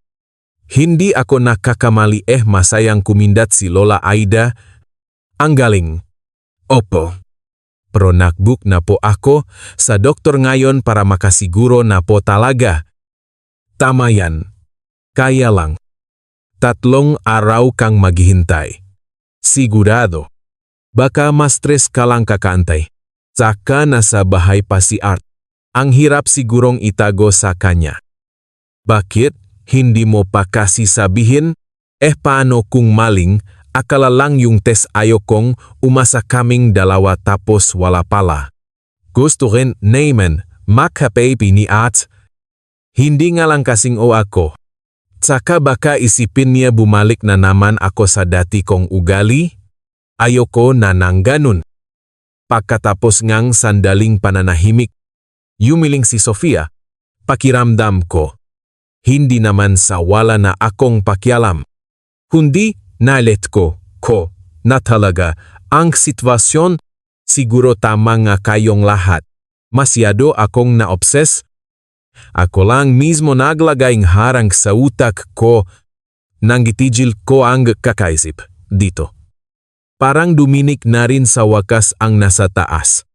Hindi ako nakakamali masayang kumindat si Lola Aida. Ang galing. Opo. Pero nag-book na po ako sa doktor ngayon para makasiguro na po talaga. Tama yan. Kaya lang. 3 araw kang maghihintay. Sigurado. Baka mas stress ka lang kakaantay. Saka nasa bahay pa si Art. Ang hirap sigurong itago sa kanya. Bakit? Hindi mo pa kasi sabihin? Paano kung maling, akala lang yung test ayokong umasa kaming dalawa tapos wala pala. Gusto rin naman, makapapi ni Art. Hindi nga lang kasing ako. Saka baka isipin niya bumalik na naman ako sa dati kong ugali? Ayoko na nang ganun. Pagkatapos ngang sandaling pananahimik, yumiling si Sofia, pakiramdam ko. Hindi naman sa wala na akong pakialam. Kundi nalet ko na talaga ang sitwasyon. Siguro tama nga kayong lahat. Masyado akong na-obses. Ako lang mismo naglagay ng harang sa utak ko nang itigil ko ang kakaisip dito. Parang duminik na rin sa wakas ang nasa taas.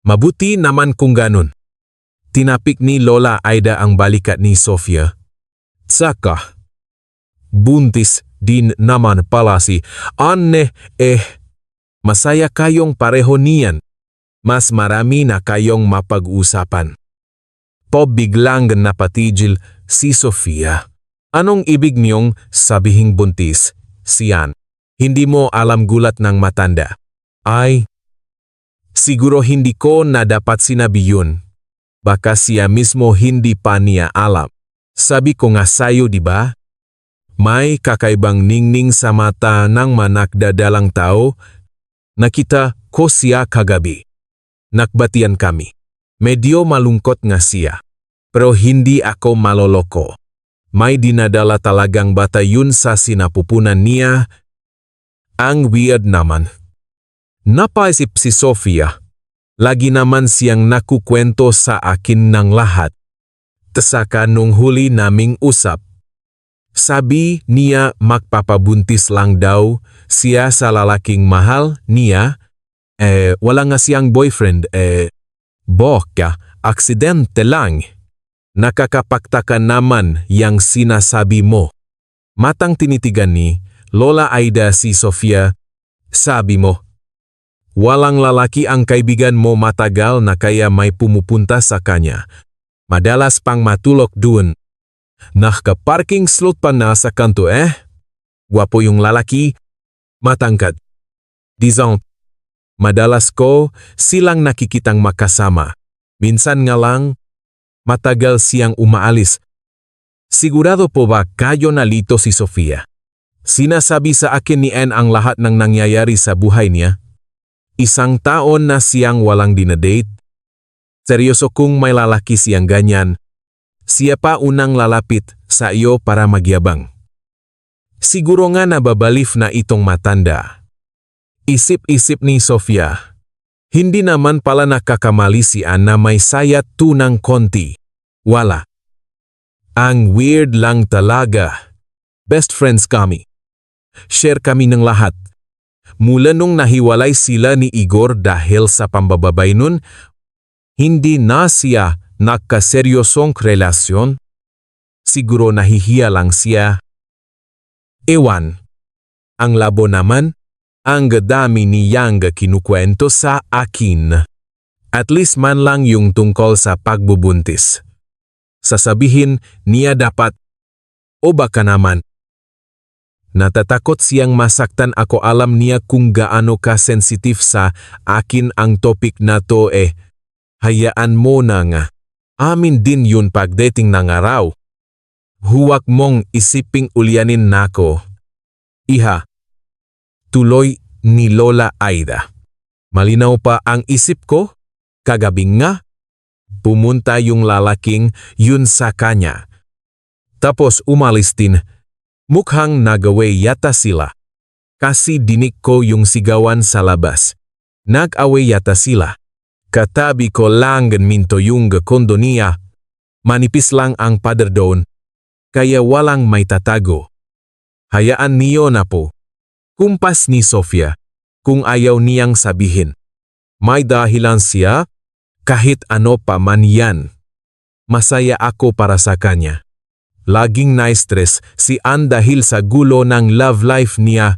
Mabuti naman kung ganun. Tinapik ni Lola Aida ang balikat ni Sofia. Saka, buntis din naman pala si Anne. Masaya kayong pareho niyan. Mas marami na kayong mapag-usapan. Biglang napatigil si Sofia. Anong ibig niyong sabihing buntis, siyan? Hindi mo alam, gulat ng matanda. Ay, siguro hindi ko na dapat sinabi yun. Baka siya mismo hindi pa niya alam. Sabi ko nga sayo, di ba? May kakaibang ningning sa mata ng manakdadalang tao. Nakita ko siya kagabi. Nakbatian kami. Medyo malungkot nga siya. Pero hindi ako maloloko. may dinadala talagang batayon sa sinapupunan niya. Ang weird naman. Napaisip si Sofia. Lagi naman siyang nakukwento sa akin ng lahat. Tasaka nung huli naming usap. Sabi niya magpapabuntis lang daw siya sa lalaking mahal niya. Wala nga siyang boyfriend. Boka, aksidente lang. Nakakapagtaka naman yang sinasabi mo. Matang tinitigan ni Lola Aida si Sofia. Sabi mo, walang lalaki ang kaibigan mo matagal na kaya may pumupunta sa kanya. Madalas pang matulog dun. Nakaparking slot pa na sa kanto Gwapo yung lalaki, matangkad. Dizon, madalas ko silang nakikitang makasama. Minsan nga lang, matagal siyang umaalis. Sigurado po ba kayo nalito si Sofia? Sinasabi sa akin ni Anne ang lahat ng nangyayari sa buhay niya. 1 taon na siyang walang dinadate. Seryoso kung may lalaki siyang ganyan. Siya pa unang lalapit sa iyo para magyabang. Siguro nga nababalif na itong matanda. Isip-isip ni Sofia. Hindi naman pala nakakamali si Anne na may sayat tunang konti. Wala. Ang weird lang talaga. Best friends kami. Share kami ng lahat. Mula nung nahiwalay sila ni Igor dahil sa pambababay nun, hindi na siya nagkaseryosong relasyon. Siguro nahihiya lang siya. Ewan. Ang labo naman, ang dami niyang kinukwento sa akin. At least man lang yung tungkol sa pagbubuntis. Sasabihin niya dapat, o baka naman. Natatakot siyang masaktan ako, alam niya kung gaano ka-sensitive sa akin ang topic na to Hayaan mo na nga. Amin din yun pagdating ng araw. Huwag mong isiping ulyanin nako. Iha. Tuloy ni Lola Aida. Malinaw pa ang isip ko? Kagabi nga. Pumunta yung lalaking yun sa kanya. Tapos umalis din. Mukhang nag-away yata sila. Kasi dinig ko yung sigawan sa labas. Nag-away yata sila. Katabi ko lang minto yung kondo niya. Manipis lang ang pader doon. Kaya walang may tatago. Hayaan niyo na po. Kumpas ni Sofia. Kung ayaw niyang sabihin. May dahilan siya. Kahit ano pa man yan. Masaya ako para sa kanya. Laging na-stress si Anne dahil sa gulo ng love life niya.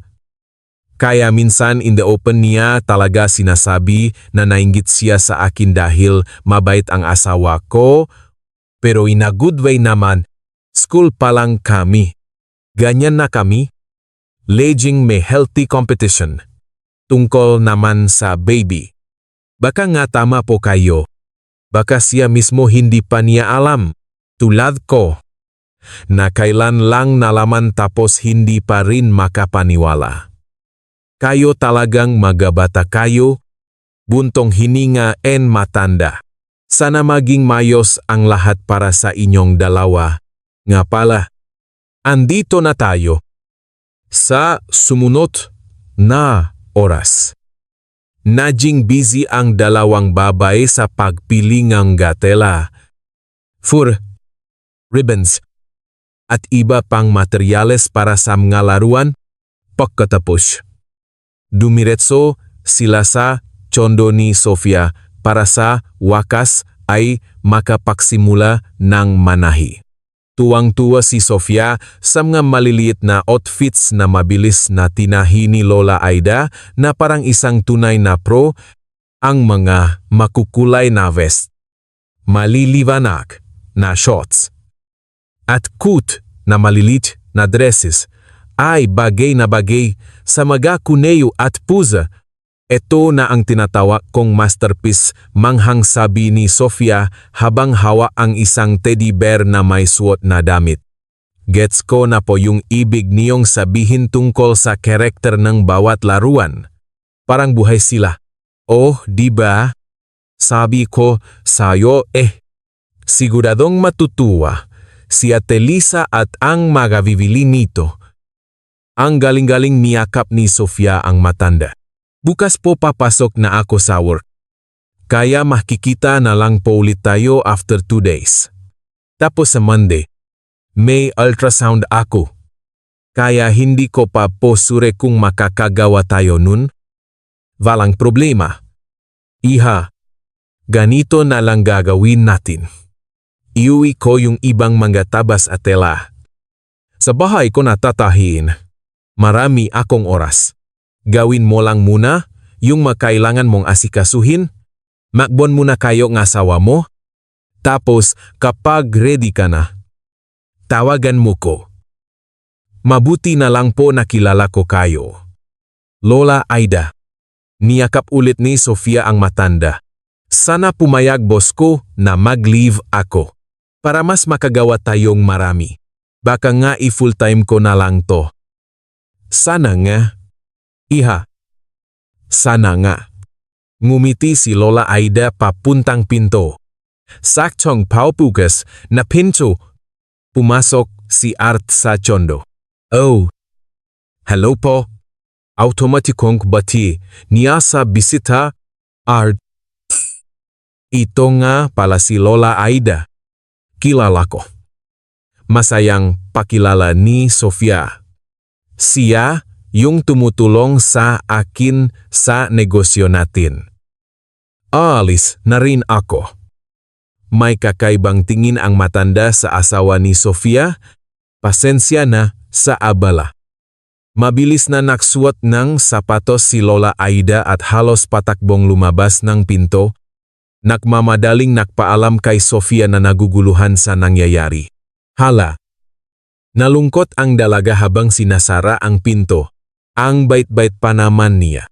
Kaya minsan in the open niya talaga sinasabi na nainggit siya sa akin dahil mabait ang asawa ko. Pero in a good way naman, school pa lang kami. Ganyan na kami. Leging may healthy competition. Tungkol naman sa baby. Baka nga tama po kayo. Baka siya mismo hindi pa niya alam. Tulad ko. Na kailan lang nalaman tapos hindi pa rin makapaniwala. Kayo talagang magabata kayo, buntong hininga and matanda. Sana maging mayos ang lahat para sa inyong dalawa. Nga pala, andito na tayo sa sumunod na oras. Naging busy ang dalawang babae sa pagpili ng gatela, fur, ribbons, at iba pang materyales para sa mga laruan. Pagkatapos, dumiretso sila sa chondo ni Sofia para sa wakas ay makapagsimula ng manahi. Tuwang-tuwa si Sofia sa mga maliliit na outfits na mabilis na tinahi ni Lola Aida na parang isang tunay na pro, ang mga makukulay na vest, maliliwanag na shorts, at cute na malilit na dresses ay bagay na bagay sa mga kuneyo at pusa. Ito na ang tinatawag kong masterpiece, manghang sabi ni Sofia habang hawa ang isang teddy bear na may suot na damit. Gets ko na po yung ibig niyong sabihin tungkol sa karakter ng bawat laruan. Parang buhay sila. Oh, diba? Sabi ko sa'yo Siguradong matutuwa si Ate Lisa at ang magabibili nito. Ang galing-galing niyakap ni Sofia ang matanda. Bukas po papasok na ako sa work. Kaya makikita na lang po ulit tayo after 2 days. Tapos sa Monday, may ultrasound ako. Kaya hindi ko pa po sure kung makakagawa tayo nun. Walang problema. Iha, ganito na lang gagawin natin. Iuwi ko yung ibang mga tabas at tela. Sa bahay ko natatahiin. Marami akong oras. Gawin mo lang muna yung makailangan mong asikasuhin. Makbon muna kayo ng asawa mo. Tapos kapag ready ka na, tawagan mo ko. Mabuti na lang po nakilala ko kayo. Lola Aida. Niyakap ulit ni Sofia ang matanda. Sana pumayag boss ko na mag-leave ako. Para mas makagawa tayong marami. Baka nga i-full time ko na lang to. Sana nga. Iha. Sana nga. Ngumiti si Lola Aida papuntang pinto. Saktong paupukas na pinto. Pumasok si Art sa chondo. Oh. Hello po. Automatikong bati niya sa bisita. Art. Ito nga pala si Lola Aida. Kilala ko. Masayang pakilala ni Sofia. Siya yung tumutulong sa akin sa negosyo natin. Aalis na rin ako. May kakaibang tingin ang matanda sa asawa ni Sofia. Pasensya na sa abala. Mabilis na naksuot ng sapatos si Lola Aida at halos patakbong lumabas ng pinto. Nakmamadaling nakpaalam kay Sofia na naguguluhan sa nangyayari. Hala! Nalungkot ang dalaga habang sinasara ang pinto. Ang bait-bait pa naman niya.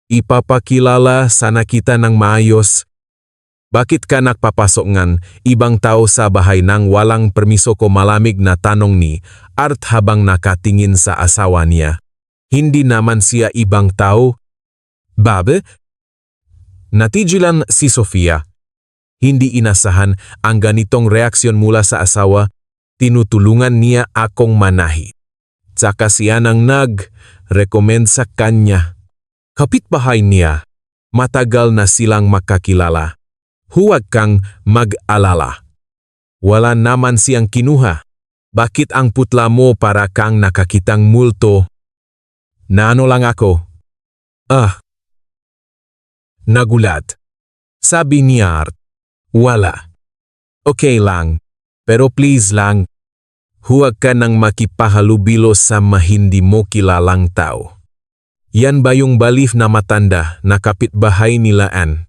Ipapakilala sana kita ng maayos. Bakit ka nakpapasok ngan ibang tao sa bahay nang walang permiso ko, malamig na tanong ni Art habang nakatingin sa asawa niya. Hindi naman siya ibang tao. Babe? Natigilan si Sofia. Hindi inasahan ang ganitong reaksyon mula sa asawa. Tinutulungan niya akong manahi. Tsaka siya nang nag-recommend sa kanya. Kapitbahay niya. Matagal na silang makakilala. Huwag kang mag-alala. Wala naman siyang kinuha. Bakit ang putla mo para kang nakakitang multo? Naano lang ako. Nagulat. Sabi ni Art. Wala. Okay lang. Pero please lang, huwag ka nang makipahalubilo sa mahindi mo kilalang tao. Yan ba yung balif na matanda na kapitbahay nila Ann?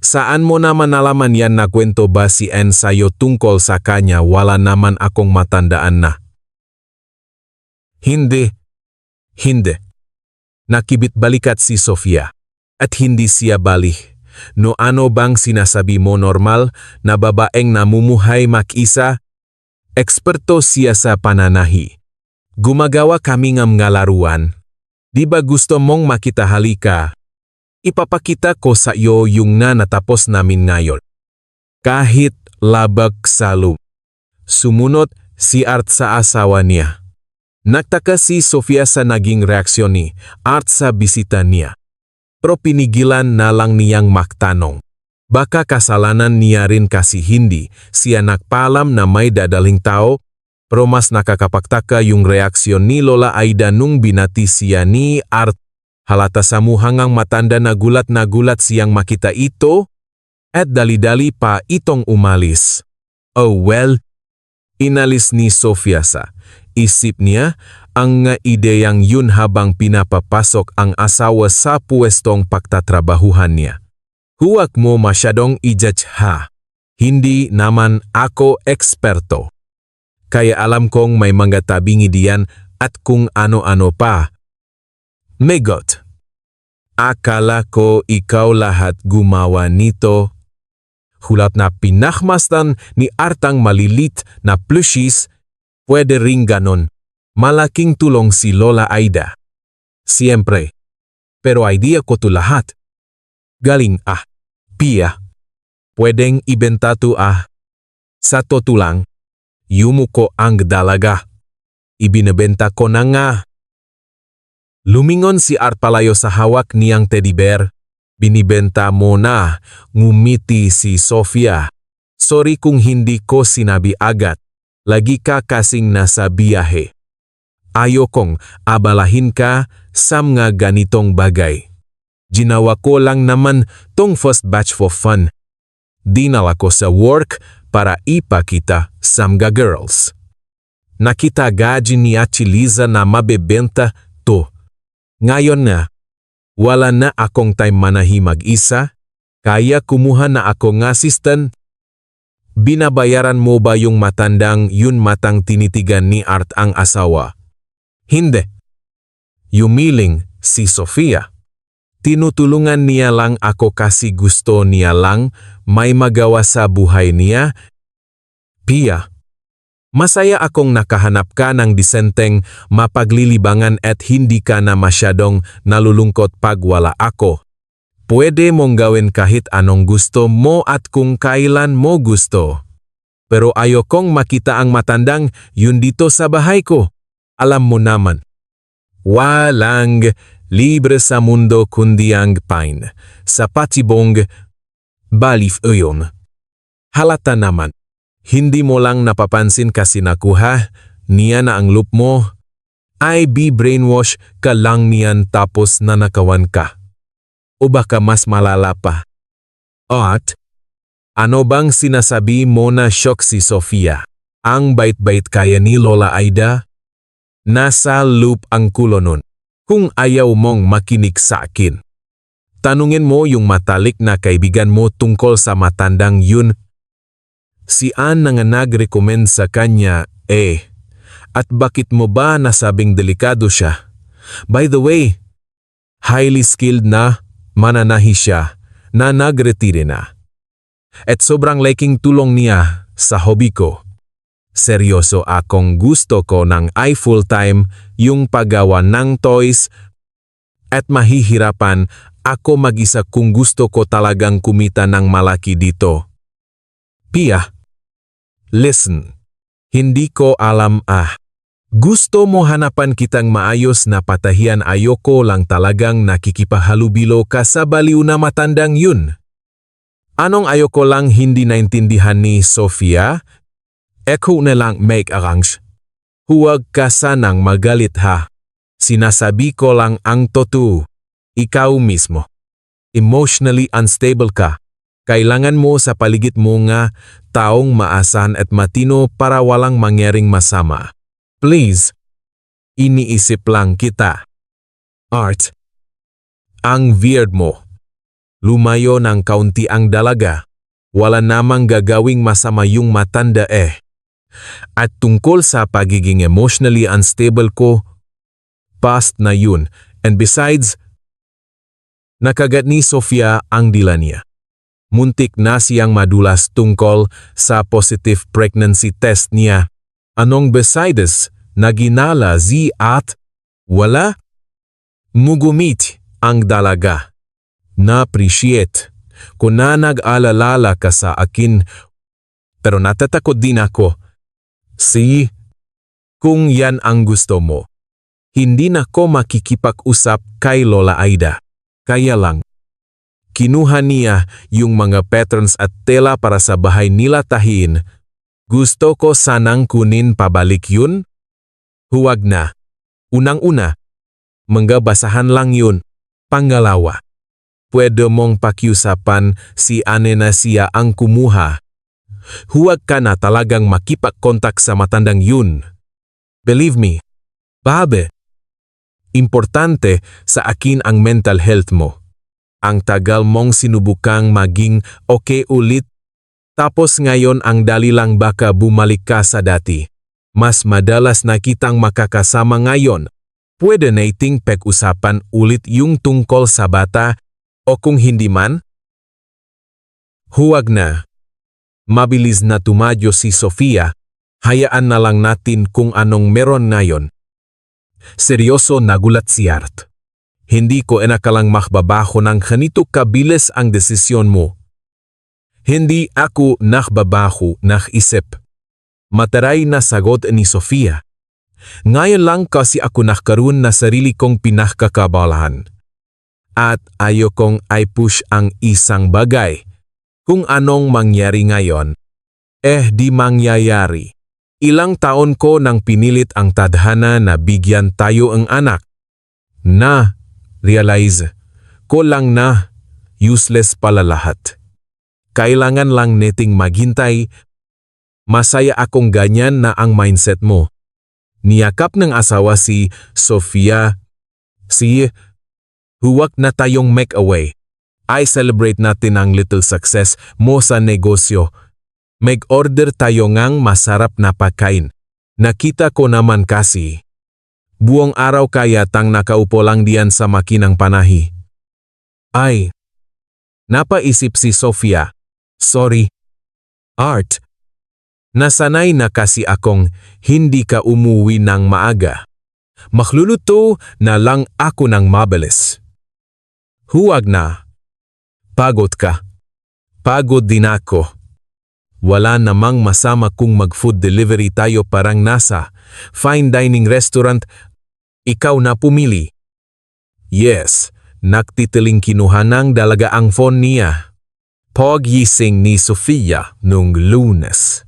Saan mo naman nalaman yan? Na kwento ba si Ann sa'yo tungkol sa kanya? Wala naman akong matandaan na. Hindi. Nakibit balikat si Sofia. At hindi siya balik. No ano bang sinasabi mo, normal na babaeng namumuhay mag-isa? Eksperto siya sa pananahi. Gumagawa kami ng mga laruan. Di ba gusto mong makita? Halika. Ipapakita ko sa iyo yung natapos namin ngayon. Kahit labag salo. Sumunod si Art sa asawa niya. Nagtaka si Sofia sa naging reaksyon ni Art sa bisita niya. Pero pinigilan na lang niyang magtanong. Baka kasalanan niya rin kasi hindi siya nagpaalam na may dadaling tao. Pero mas nakakapagtaka yung reaksyon ni Lola Aida nung binati siya ni Art. Halata sa muhangang matanda na gulat siyang makita ito. At dali-dali pa itong umalis. Oh well, inalis ni Sofia sa isip niya ang ideyang yun habang pinapapasok ang asawa sa puwestong pagtatrabahuhan niya. Huwag mo masyadong i-judge ha. Hindi naman ako eksperto. Kaya alam kong may mga tabingi diyan at kung ano-ano pa. Megot. Akala ko ikaw lahat gumawa nito. Hulat na pinahmastan ni Artang malilit na plushies. Pwede ring ganon. Malaking tulong si Lola Aida. Siyempre. Pero idea ko to lahat. Galing Pia. Pwedeng ibenta to Sa totoo lang, Yumuko ang dalaga. Ibinebenta ko na nga. Lumingon si Art palayo sa hawak niyang teddy bear. Binibenta mo na, ngumiti si Sofia. Sorry kung hindi ko sinabi agad. Lagi ka kasing nasa biyahe. Ayokong abalahin ka sa mga ganitong bagay. Ginawa ko lang naman tong first batch for fun. Dinala ko sa work para ipakita sa mga girls. Nakita agad ni Ate Liza na mabebenta to. Ngayon na, wala na akong time manahi mag-isa, kaya kumuha na ako ng assistant. Binabayaran mo ba yung matandang yun matang tinitigan ni Art ang asawa? Hindi. Yumiling si Sofia. Tinutulungan niya lang ako kasi gusto niya lang may magawa sa buhay niya. Pia. Masaya akong nakahanap ka ng disenteng mapaglilibangan at hindi ka na masyadong nalulungkot pag wala ako. Pwede mong gawin kahit anong gusto mo at kung kailan mo gusto. Pero ayokong makita ang matandang yun dito sa bahay ko. Alam mo naman. Walang libre sa mundo kundi ang pain. Sa patibong balif yun. Halata naman. Hindi mo lang napapansin kasi nakuha niya na ang loop mo. Ay brainwash ka lang niyan tapos nanakawan ka. O baka mas malala pa. At, ano bang sinasabi mo na shock si Sofia? Ang bait-bait kaya ni Lola Aida? Nasa loop ang kulo nun. Kung ayaw mong makinig sa akin. Tanungin mo yung matalik na kaibigan mo tungkol sa matandang yun. Si Ann na nga nag-recommend sa kanya, at bakit mo ba nasabing delikado siya? By the way, highly skilled na, mananahi siya, na nagretire na. At sobrang liking tulong niya sa hobby ko. Seryoso akong gusto ko ng full-time yung paggawa ng toys at mahihirapan ako mag-isa kung gusto ko talagang kumita ng malaki dito. Pia. Listen, hindi ko alam Gusto mo hanapan kitang maayos na patahian ayoko lang talagang nakikipahalubilo ka sa baliw na matandang yun. Anong ayoko lang hindi naintindihan ni Sofia? Eko na lang make arrange. Huwag ka sanang magalit ha. Sinasabi ko lang ang totoo. Ikaw mismo. Emotionally unstable ka. Kailangan mo sa paligid mo nga taong maasahan at matino para walang mangyaring masama. Please. Iniisip lang kita. Art. Ang weird mo. Lumayo ng kaunti ang dalaga. Wala namang gagawing masama yung matanda At tungkol sa pagiging emotionally unstable ko, past na yun. And besides, nakagat ni Sofia ang dila niya. Muntik na siyang madulas tungkol sa positive pregnancy test niya. Anong besides, naginala at wala? Mugumit ang dalaga. Na-appreciate ko na nag-alalala ka sa akin. Pero natatakot din ako. Kung yan ang gusto mo, hindi na ko makikipag-usap kay Lola Aida. Kaya lang. Kinuha niya yung mga patterns at tela para sa bahay nila tahin. Gusto ko sanang kunin pabalik yun? Huwag na. Unang-una, mga basahan lang yun. Pangalawa, pwede mong pakiusapan si Ane na siya ang kumuha. Huwag ka na talagang makipag-kontak sa matandang yun. Believe me, babe. Importante sa akin ang mental health mo. Ang tagal mong sinubukang maging okay ulit, tapos ngayon ang dali lang baka bumalik ka sa dati. Mas madalas na kitang makakasama ngayon. Pwede nating pag-usapan ulit yung tungkol sa bata o kung hindi man? Huwag na. Mabilis na tumadyo si Sofia. Hayaan na lang natin kung anong meron ngayon. Seryoso nagulat si Art. Hindi ko inakalang makbabaho ng ganito kabilis ang desisyon mo. Hindi ako nakbabaho ng isip. Mataray na sagot ni Sofia. Ngayon lang kasi ako nakaroon na sarili kong pinakakabalahan. At ayokong i-push ang isang bagay. Kung anong mangyari ngayon, di mangyayari. Ilang taon ko nang pinilit ang tadhana na bigyan tayo ang anak. Realize ko lang na useless pala lahat. Kailangan lang neting maghintay. Masaya akong ganyan na ang mindset mo. Niyakap ng asawa si Sofia. Huwag na tayong make away. I celebrate natin ang little success mo sa negosyo. Mag-order tayo ngang masarap na pagkain. Nakita ko naman kasi. Buong araw kaya tang nakaupo lang diyan sa makinang panahi. Napaisip si Sofia. Sorry. Art. Nasanay na kasi akong hindi ka umuwi ng maaga. Magluluto na lang ako ng mabilis. Huwag na. Pagod ka. Pagod din ako. Wala namang masama kung mag-food delivery tayo parang nasa fine dining restaurant. Ikaw na pumili. Yes, nagtitiling kinuha ng dalaga ang phone niya. Pagising ni Sofia nung Lunes.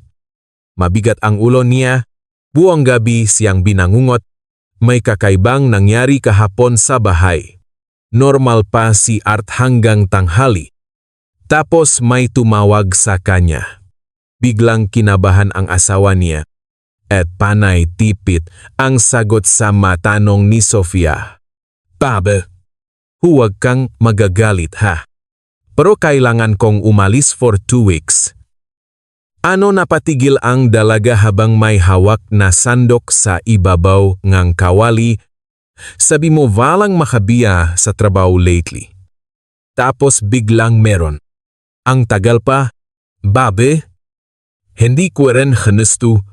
Mabigat ang ulo niya, buong gabi siyang binangungot, may kakaibang nangyari kahapon sa bahay. Normal pa si Art hanggang tanghali. Tapos may tumawag sa kanya. Biglang kinabahan ang asawa niya. At panay tipit ang sagot sa matanong ni Sofia. Babe, huwag kang magagalit ha. Pero kailangan kong umalis for 2 weeks. Ano napatigil ang dalaga habang may hawak na sandok sa ibabaw ngang kawali? Sabi mo walang makabiya sa trabaho lately. Tapos biglang meron. Ang tagal pa, babe? Hindi ko rin ginusto.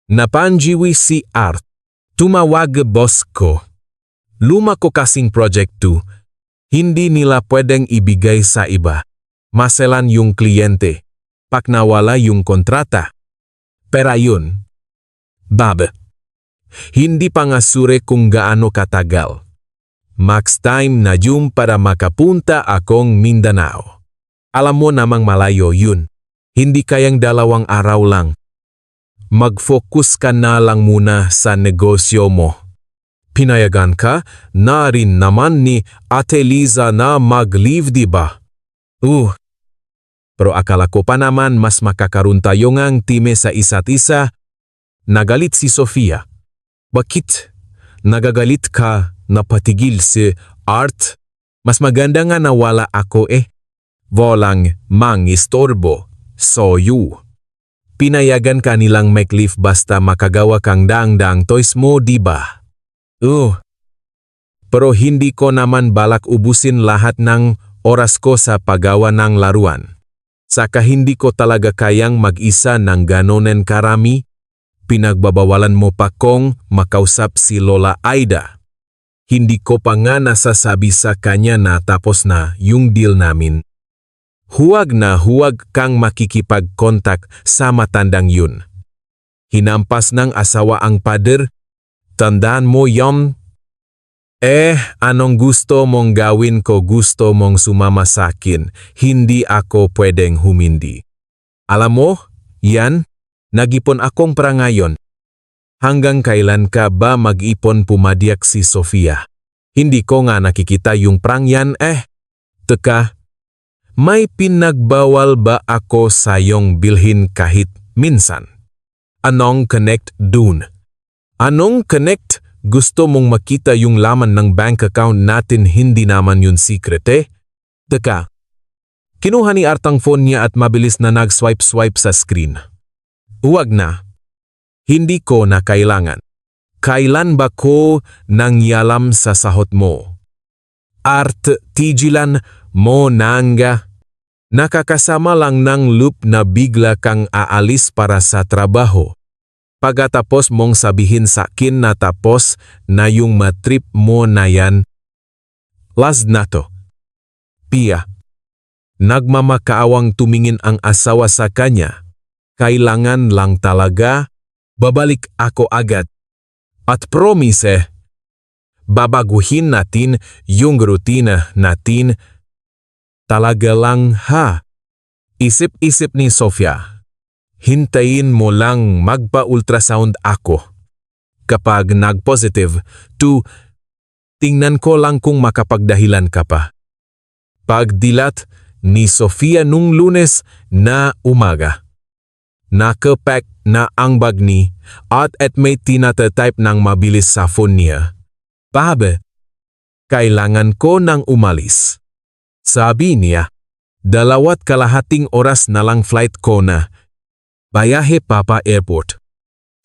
Napanjiwi si Art. Tumawag boss ko. Luma ko kasing project 2. Hindi nila pwedeng ibigay sa iba. Maselan yung kliyente. Paknawala yung kontrata. Pero yun. Babe. Hindi pa nga sure kung gaano katagal. Max time na yun para makapunta akong Mindanao. Alam mo namang malayo yun. Hindi kayang 2 araw lang. Mag-focus ka na lang muna sa negosyo mo. Pinayagan ka na rin naman ni Ate Liza na mag-leave diba? Pero akala ko pa naman mas makakaroon tayo ngang time sa isa't isa. Nagalit si Sofia. Bakit? Nagagalit ka na patigil si Art? Mas maganda nga na wala ako Walang mangistorbo. So you. Pinayagan ka nilang make-leave basta makagawa kang daang-daang toys mo diba? Pero hindi ko naman balak ubusin lahat ng oras ko sa paggawa ng laruan. Saka hindi ko talaga kayang mag-isa ng ganonen karami. Pinagbabawalan mo pa kong makausap si Lola Aida. Hindi ko pa nga nasasabi sa kanya na tapos na yung deal namin. Huwag na huwag kang makikipag-kontak sa matandang yun. Hinampas ng asawa ang pader. Tandaan mo yon. Anong gusto mong gawin ko? Gusto mong sumama sa akin? Hindi ako pwedeng humindi. Alam mo, yan, nag-ipon akong para ngayon. Hanggang kailan ka ba mag-ipon? Pumadyak si Sofia. Hindi ko nga nakikita yung prang yan Teka, may pinagbawal ba ako sa iyong bilhin kahit minsan? Anong connect dun? Anong connect? Gusto mong makita yung laman ng bank account natin, hindi naman yun secret Teka, kinuha ni Art ang phone niya at mabilis na nag-swipe sa screen. Huwag na. Hindi ko na kailangan. Kailan ba ko nangyalam sa sahot mo? Art, tigilan mo nanga. Nakakasama lang ng loop na bigla kang aalis para sa trabaho. Pagkatapos mong sabihin sa akin na tapos na yung matrip mo na yan. Last na to. Pia. Nagmamakaawang tumingin ang asawa sa kanya. Kailangan lang talaga, babalik ako agad. At promise, babaguhin natin yung rutina natin. Talaga lang ha. Isip-isip ni Sofia. Hintayin mo lang magpa-ultrasound ako. Kapag nag-positive, tingnan ko lang kung makapagdahilan ka pa. Pagdilat ni Sofia nung Lunes na umaga. Nakapack na ang bag ni at may tinatatype ng mabilis sa phone niya. Babe, kailangan ko nang umalis. Sabi niya, 2.5 oras na lang flight ko na. Bayahe papa airport.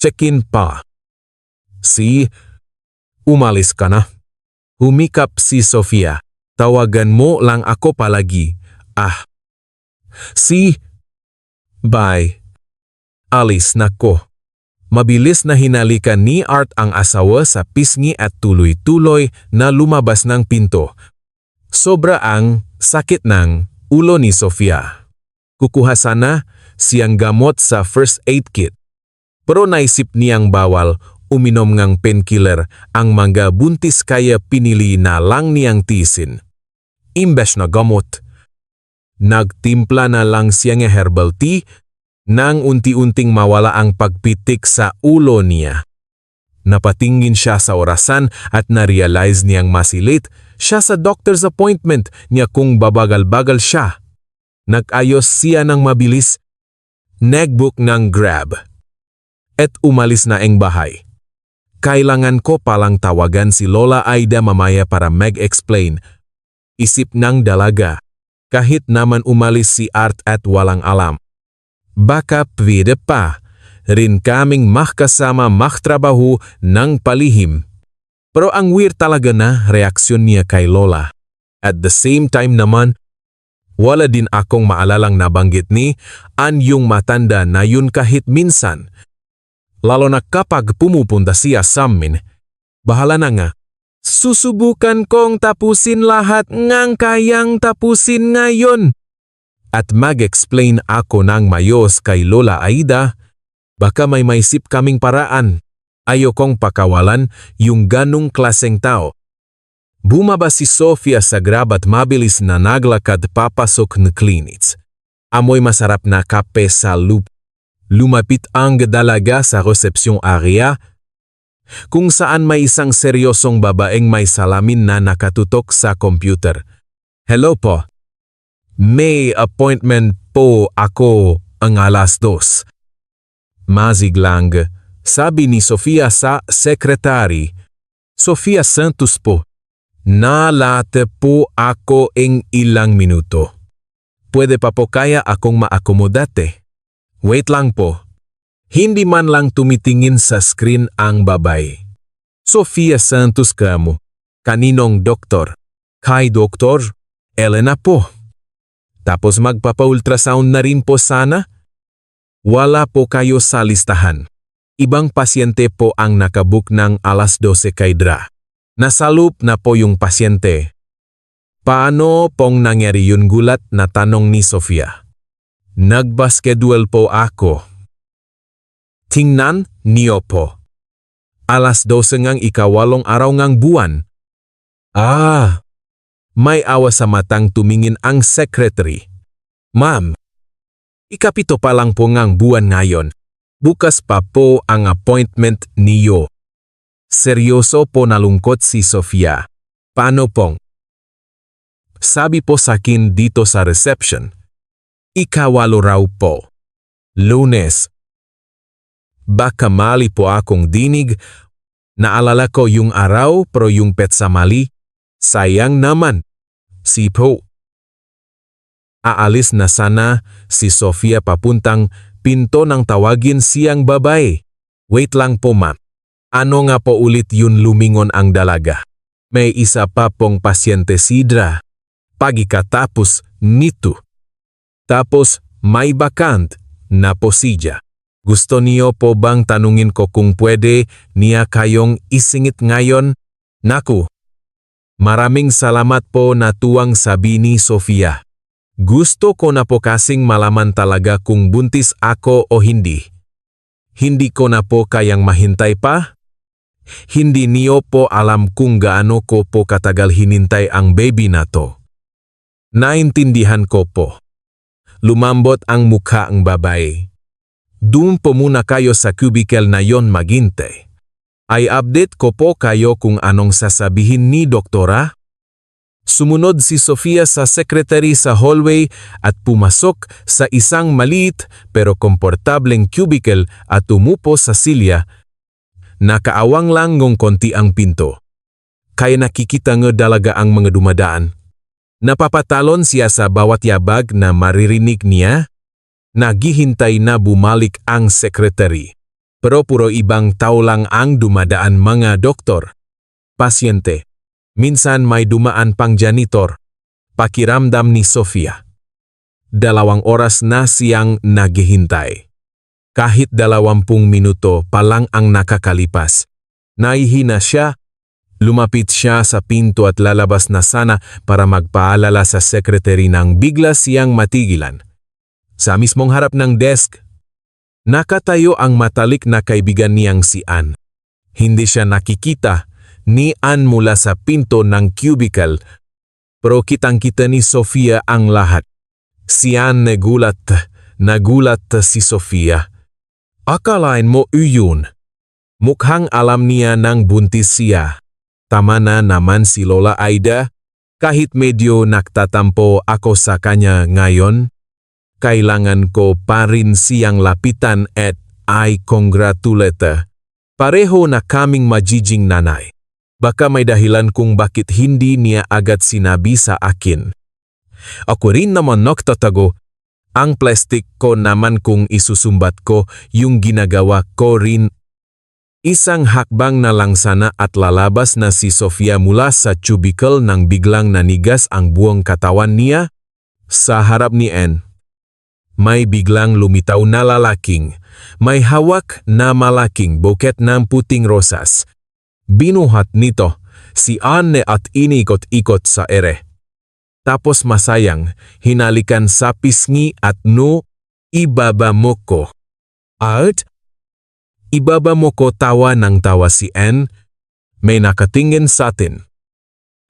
Check-in pa. Umalis ka na. Humikap si Sofia. Tawagan mo lang ako palagi. Bye. Alis na ko. Mabilis na hinalikan ni Art ang asawa sa pisngi at tuloy-tuloy na lumabas ng pinto. Sobra ang sakit ng ulo ni Sofia. Kukuha sana siyang gamot sa first aid kit. Pero naisip niyang bawal uminom ng painkiller ang mga buntis kaya pinili na lang niyang tiisin. Imbes na gamot, nagtimpla na lang siyang herbal tea nang unti-unting mawala ang pagpitik sa ulo niya. Napatingin siya sa orasan at na-realize niyang masilit siya sa doctor's appointment niya kung babagal-bagal siya. Nag-ayos siya ng mabilis, nagbook ng Grab, at umalis na ang bahay. Kailangan ko palang tawagan si Lola Aida mamaya para mag-explain. Isip ng dalaga, kahit naman umalis si Art at walang alam. Baka pwede pa rin kaming makasama magtrabaho ng palihim. Pero ang weird talaga na reaksyon niya kay Lola. At the same time naman, wala din akong maalalang nabanggit ni yung matanda na yun kahit minsan. Lalo na kapag pumupunta siya sa amin, bahala na nga. Susubukan kong tapusin lahat ngang kayang tapusin ngayon. At mag-explain ako ng mayos kay Lola Aida, baka may maisip kaming paraan. Ayokong pakawalan yung ganong klaseng tao. Bumaba si Sofia sa Grab at mabilis na naglakad papasok ng clinics. Amoy masarap na kape sa loop. Lumapit ang dalaga sa resepsyong area, kung saan may isang seryosong babaeng may salamin na nakatutok sa computer. Hello po. May appointment po ako ang 2:00. Maziglang, sabi ni Sofia sa sekretary. Sofia Santos po. Nalate po ako ng ilang minuto. Pwede pa po kaya akong maakomodate? Wait lang po. Hindi man lang tumitingin sa screen ang babay. Sofia Santos kamo. Kaninong doktor? Kay Dr. Elena po. Tapos magpapa-ultrasound na rin po sana? Wala po kayo sa listahan. Ibang pasyente po ang nakabook ng 12:00 kay Dra. Nasa loop na po yung pasyente. Paano pong nangyari yun gulat na tanong ni Sofia? Nagbaschedule po ako. Tingnan niyo po. 12:00 ngang 8 araw ngang buwan. May awa sa matang tumingin ang secretary. Ma'am, 7 pa lang po ngang buwan ngayon. Bukas pa po ang appointment niyo. Seryoso po nalungkot si Sofia. Paano pong? Sabi po sa akin dito sa reception. 8 raw po. Lunes. Baka mali po akong dinig. Naalala ko yung araw pero yung petsa mali. Sayang naman. Sipo. Aalis na sana si Sofia papuntang pinto nang tawagin siyang babae. Wait lang po ma'am. Ano nga po ulit yun lumingon ang dalaga? May isa pa pong pasyente si Dra. Pagkatapos nito. Tapos may bakant na posija. Gusto niyo po bang tanungin ko kung pwede niya kayong isingit ngayon? Naku. Maraming salamat po na tuwang sabi ni Sofia. Gusto ko na po kasing malaman talaga kung buntis ako o hindi. Hindi ko na po kayang mahintay pa. Hindi niyo po alam kung gaano ko po katagal hinintay ang baby na to. Naintindihan ko po. Lumambot ang mukha ang babae. Doon po muna kayo sa cubicle na yon maghintay. Ay update ko po kayo kung anong sasabihin ni doktora. Sumunod si Sofia sa secretary sa hallway at pumasok sa isang maliit pero komportableng cubicle at umupo sa silya. Nakaawang lang ng konti ang pinto. Kaya nakikita nga dalaga ang mga dumadaan. Napapatalon siya sa bawat yabag na maririnig niya. Naghihintay na bumalik ang secretary. Pero puro ibang tao lang ang dumadaan, mga doktor, pasyente. Minsan may dumaan pang janitor. Pakiramdam ni Sofia. 2 oras na siyang naghihintay. Kahit 20 minuto pa lang ang nakakalipas. Nahihina siya. Lumapit siya sa pinto at lalabas na sana para magpaalala sa secretary nang bigla siyang matigilan. Sa mismong harap ng desk, nakatayo ang matalik na kaibigan niyang si Ann. Hindi siya nakikita ni Ann mula sa pinto ng cubicle, pero kitang-kita ni Sofia ang lahat. Si Ann nagulat si Sofia. Akalain mo yun. Mukhang alam niya nang buntis siya. Tama na naman si Lola Aida, kahit medyo nagtatampo ako sa kanya ngayon. Kailangan ko pa rin siyang lapitan at I congratulate. Pareho na kaming magiging nanay. Baka may dahilan kung bakit hindi niya agad sinabi sa akin. Ako rin naman nagtatago. Ang plastic ko naman kung isusumbat ko yung ginagawa ko rin. Isang hakbang na lang sana at lalabas na si Sofia mula sa cubicle nang biglang nanigas ang buong katawan niya sa harap ni Ann. May biglang lumitaw na lalaking, may hawak na malaking buket ng puting rosas. Binuhat nito si Anne at inikot-ikot sa ere. Tapos masayang, hinalikan sa pisngi at no, ibaba mo ko. At? Ibaba mo ko, tawa ng tawa si Anne. May nakatingin sa atin.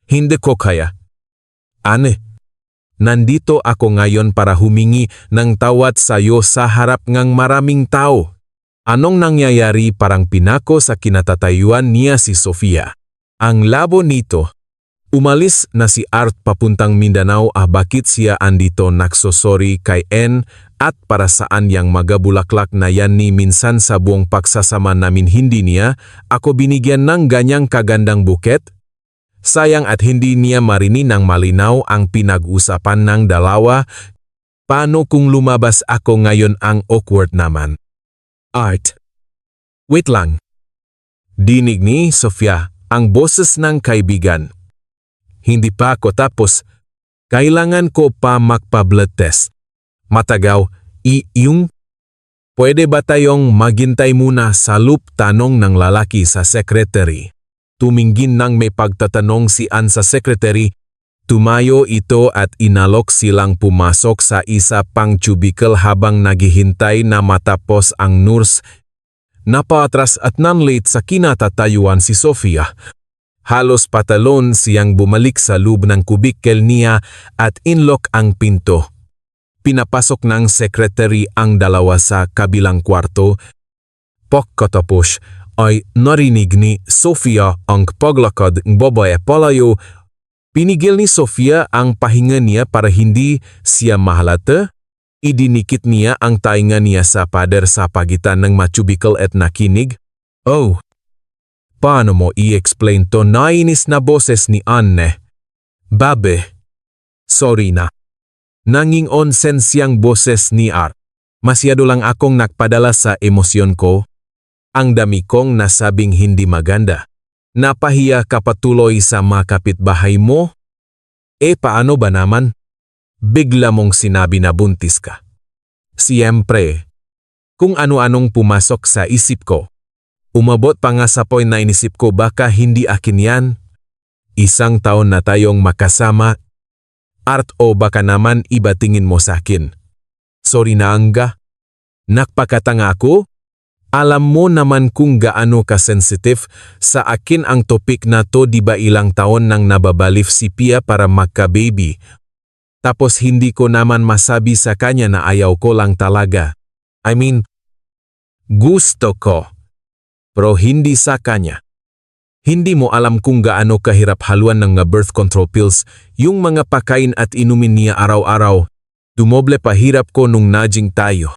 Hindi ko kaya. Anne. Nandito ako ngayon para humingi ng tawad sa iyo sa harap ng maraming tao. Anong nangyayari? Parang pinako sa kinatatayuan niya si Sofia. Ang labo nito. Umalis na si Art papuntang Mindanao. Bakit siya andito nagsosori kay Ann at para saan yang magabulaklak na yan ni minsan sa buong pagsasama namin hindi niya ako binigyan ng ganyang kagandang buket? Sayang at hindi niya marinig ng malinaw ang pinag-usapan ng dalawa. Paano kung lumabas ako ngayon? Ang awkward naman. Art. Wait lang. Dinig ni Sofia ang boses ng kaibigan. Hindi pa ako tapos. Kailangan ko pa magpa-blood test. Matagaw, yung? Pwede ba tayong maghintay muna sa loop? Tanong ng lalaki sa secretary. Tumingin nang may pagtatanong si Ann sa secretary. Tumayo ito at inalok silang pumasok sa isa pang cubicle habang naghihintay na matapos ang nurse. Napaatras at nanlate sa kinatatayuan si Sofia. Halos patalon siyang bumalik sa loob ng cubicle niya at inlock ang pinto. Pinapasok ng secretary ang dalawa sa kabilang kwarto. Pagkatapos ay narinig ni Sofia ang paglakad ng babae palayo. Pinigil ni Sofia ang pahinga niya para hindi siya mahalata. Idinikit niya ang tainga niya sa pader sa pagitan ng cubicle at nakinig. Oh, paano mo i-explain to? Nainis na boses ni Anne. Babe, sorry na. Nanging onsen siyang boses ni Art. Masyado lang akong nagpadala sa emosyon ko. Ang dami kong nasabing hindi maganda. Napahiya ka patuloy sa mga kapitbahay mo? Paano ba naman? Bigla mong sinabi na buntis ka. Siyempre, kung ano-anong pumasok sa isip ko. Umabot pa nga sa point na inisip ko baka hindi akin yan. 1 taon na tayong makasama. Art o baka naman iba tingin mo sa akin. Sorry na Angga. Nakpakatanga ako? Alam mo naman kung gaano ka-sensitive sa akin ang topik na to, di ba ilang taon nang nababalif si Pia para magka-baby. Tapos hindi ko naman masabi sa kanya na ayaw ko lang talaga. I mean, gusto ko. Pero hindi sa kanya. Hindi mo alam kung gaano kahirap haluan ng birth control pills, yung mga pakain at inumin niya araw-araw. Dumoble pa hirap ko nung naging tayo.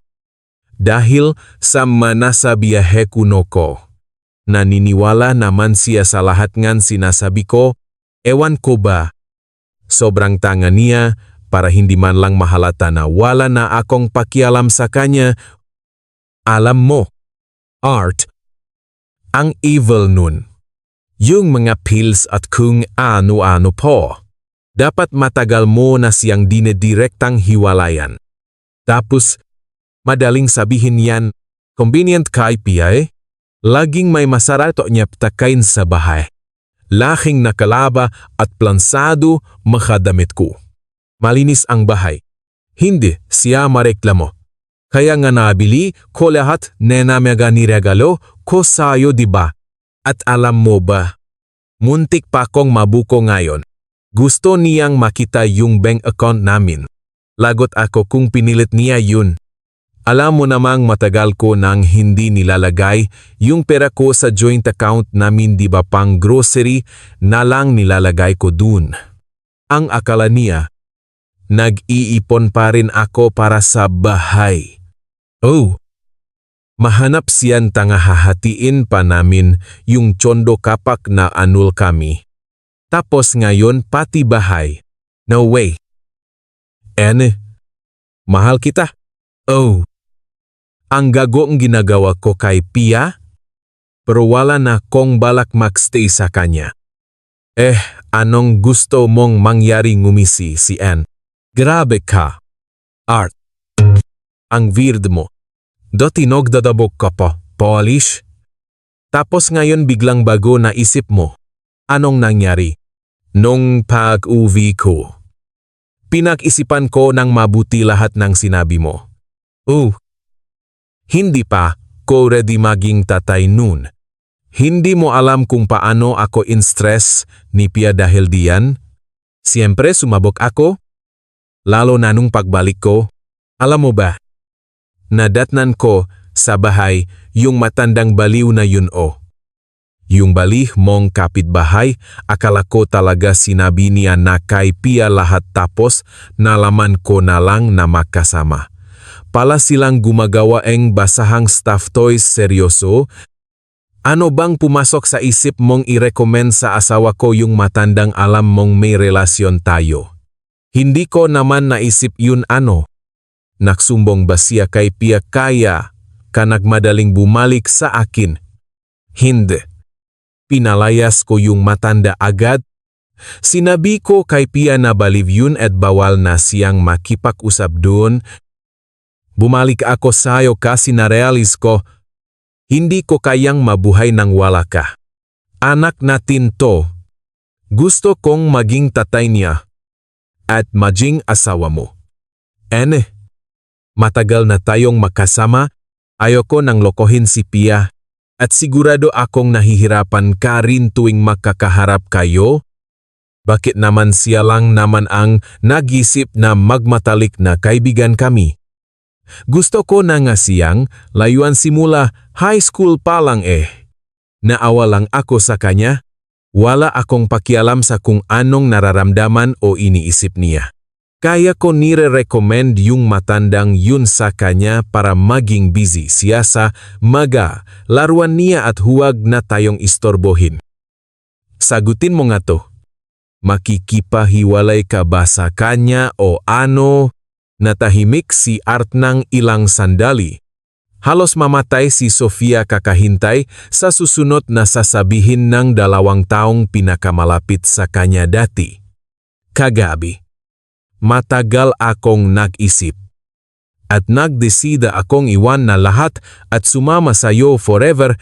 Dahil sa nasa biyahe kuno ko. Naniniwala naman siya sa lahat ngang sinasabi ko, ewan ko ba. Sobrang tanga niya para hindi man lang mahalata na wala na akong pakialam sa kanya. Alam mo, Art, ang evil nun. Yung mga pills at kung ano-ano po. Dapat matagal mo na siyang dinedirektang hiwalayan. Tapos, madaling sabihin yan, convenient kay Pia eh. Laging may masarato niya ptakain sa bahay. Laking nakalaba at plansado makadamit ko. Malinis ang bahay. Hindi siya mareklamo. Kaya nga nabili ko lahat na mega niregalo ko sa'yo diba? At alam mo ba? Muntik pa kong mabuko ngayon. Gusto niyang makita yung bank account namin. Lagot ako kung pinilit niya yun. Alam mo namang matagal ko nang hindi nilalagay yung pera ko sa joint account namin, di ba, pang grocery na lang nilalagay ko dun. Ang akala niya, nag-iipon pa rin ako para sa bahay. Oh, mahanap siyan tanga hahatiin pa namin yung tsondo kapak na anul kami. Tapos ngayon pati bahay. No way. Mahal kita. Oh. Ang gagong ginagawa ko kay Pia, pero wala na kong balak magstay sa kanya. Anong gusto mong mangyari, ngumisi si Ann? Grabe ka, Art. Ang weird mo. Dati nagdadabog ka pa, Polish? Tapos ngayon biglang bago na isip mo. Anong nangyari? Nung pag-uwi ko. Pinag-isipan ko ng mabuti lahat ng sinabi mo. Hindi pa ko ready maging tatay nun. Hindi mo alam kung paano ako in-stress ni Pia dahil diyan. Siyempre sumabog ako. Lalo na nung pagbalik ko. Alam mo ba? Nadatnan ko sa bahay yung matandang baliw na yun o. Yung balih mong kapitbahay, akala ko talaga sinabi niya na kay Pia lahat, tapos nalaman ko na lang na magkasama. Pala silang gumagawa ng basahang stuffed toys, seryoso? Ano bang pumasok sa isip mong i-recommend sa asawa ko yung matandang alam mong may relasyon tayo? Hindi ko naman naisip yun ano. Naksumbong ba siya kay Pia kaya ka nagmadaling bumalik sa akin? Hindi. Pinalayas ko yung matanda agad. Sinabi ko kay Pia na baliw yun at bawal na siyang makipag-usap doon. Bumalik ako sa'yo kasi narealize ko, hindi ko kayang mabuhay nang wala ka. Anak natin to. Gusto kong maging tatay niya at maging asawa mo. Matagal na tayong makasama, ayoko nang lokohin si Pia at sigurado akong nahihirapan ka rin tuwing makakaharap kayo. Bakit naman siya lang naman ang nag-isip na magmatalik na kaibigan kami? Gusto ko na nga siyang layuan simula high school pa lang Naawa lang ako sa kanya. Wala akong pakialam sa kung anong nararamdaman o iniisip niya. Kaya ko nire-recommend yung matandang yun sa kanya para maging busy siya sa laruan niya at huwag na tayong istorbohin. Sagutin mo nga to. Makikipahiwalay ka ba sa kanya o ano? Natahimik si Art ng ilang sandali. Halos mamatay si Sofia kakahintay sa susunod na sasabihin ng 2 taong pinakamalapit sa kanya dati. Kagabi. Matagal akong nag-isip. At nagdesida akong iwan na lahat at sumama sa'yo forever,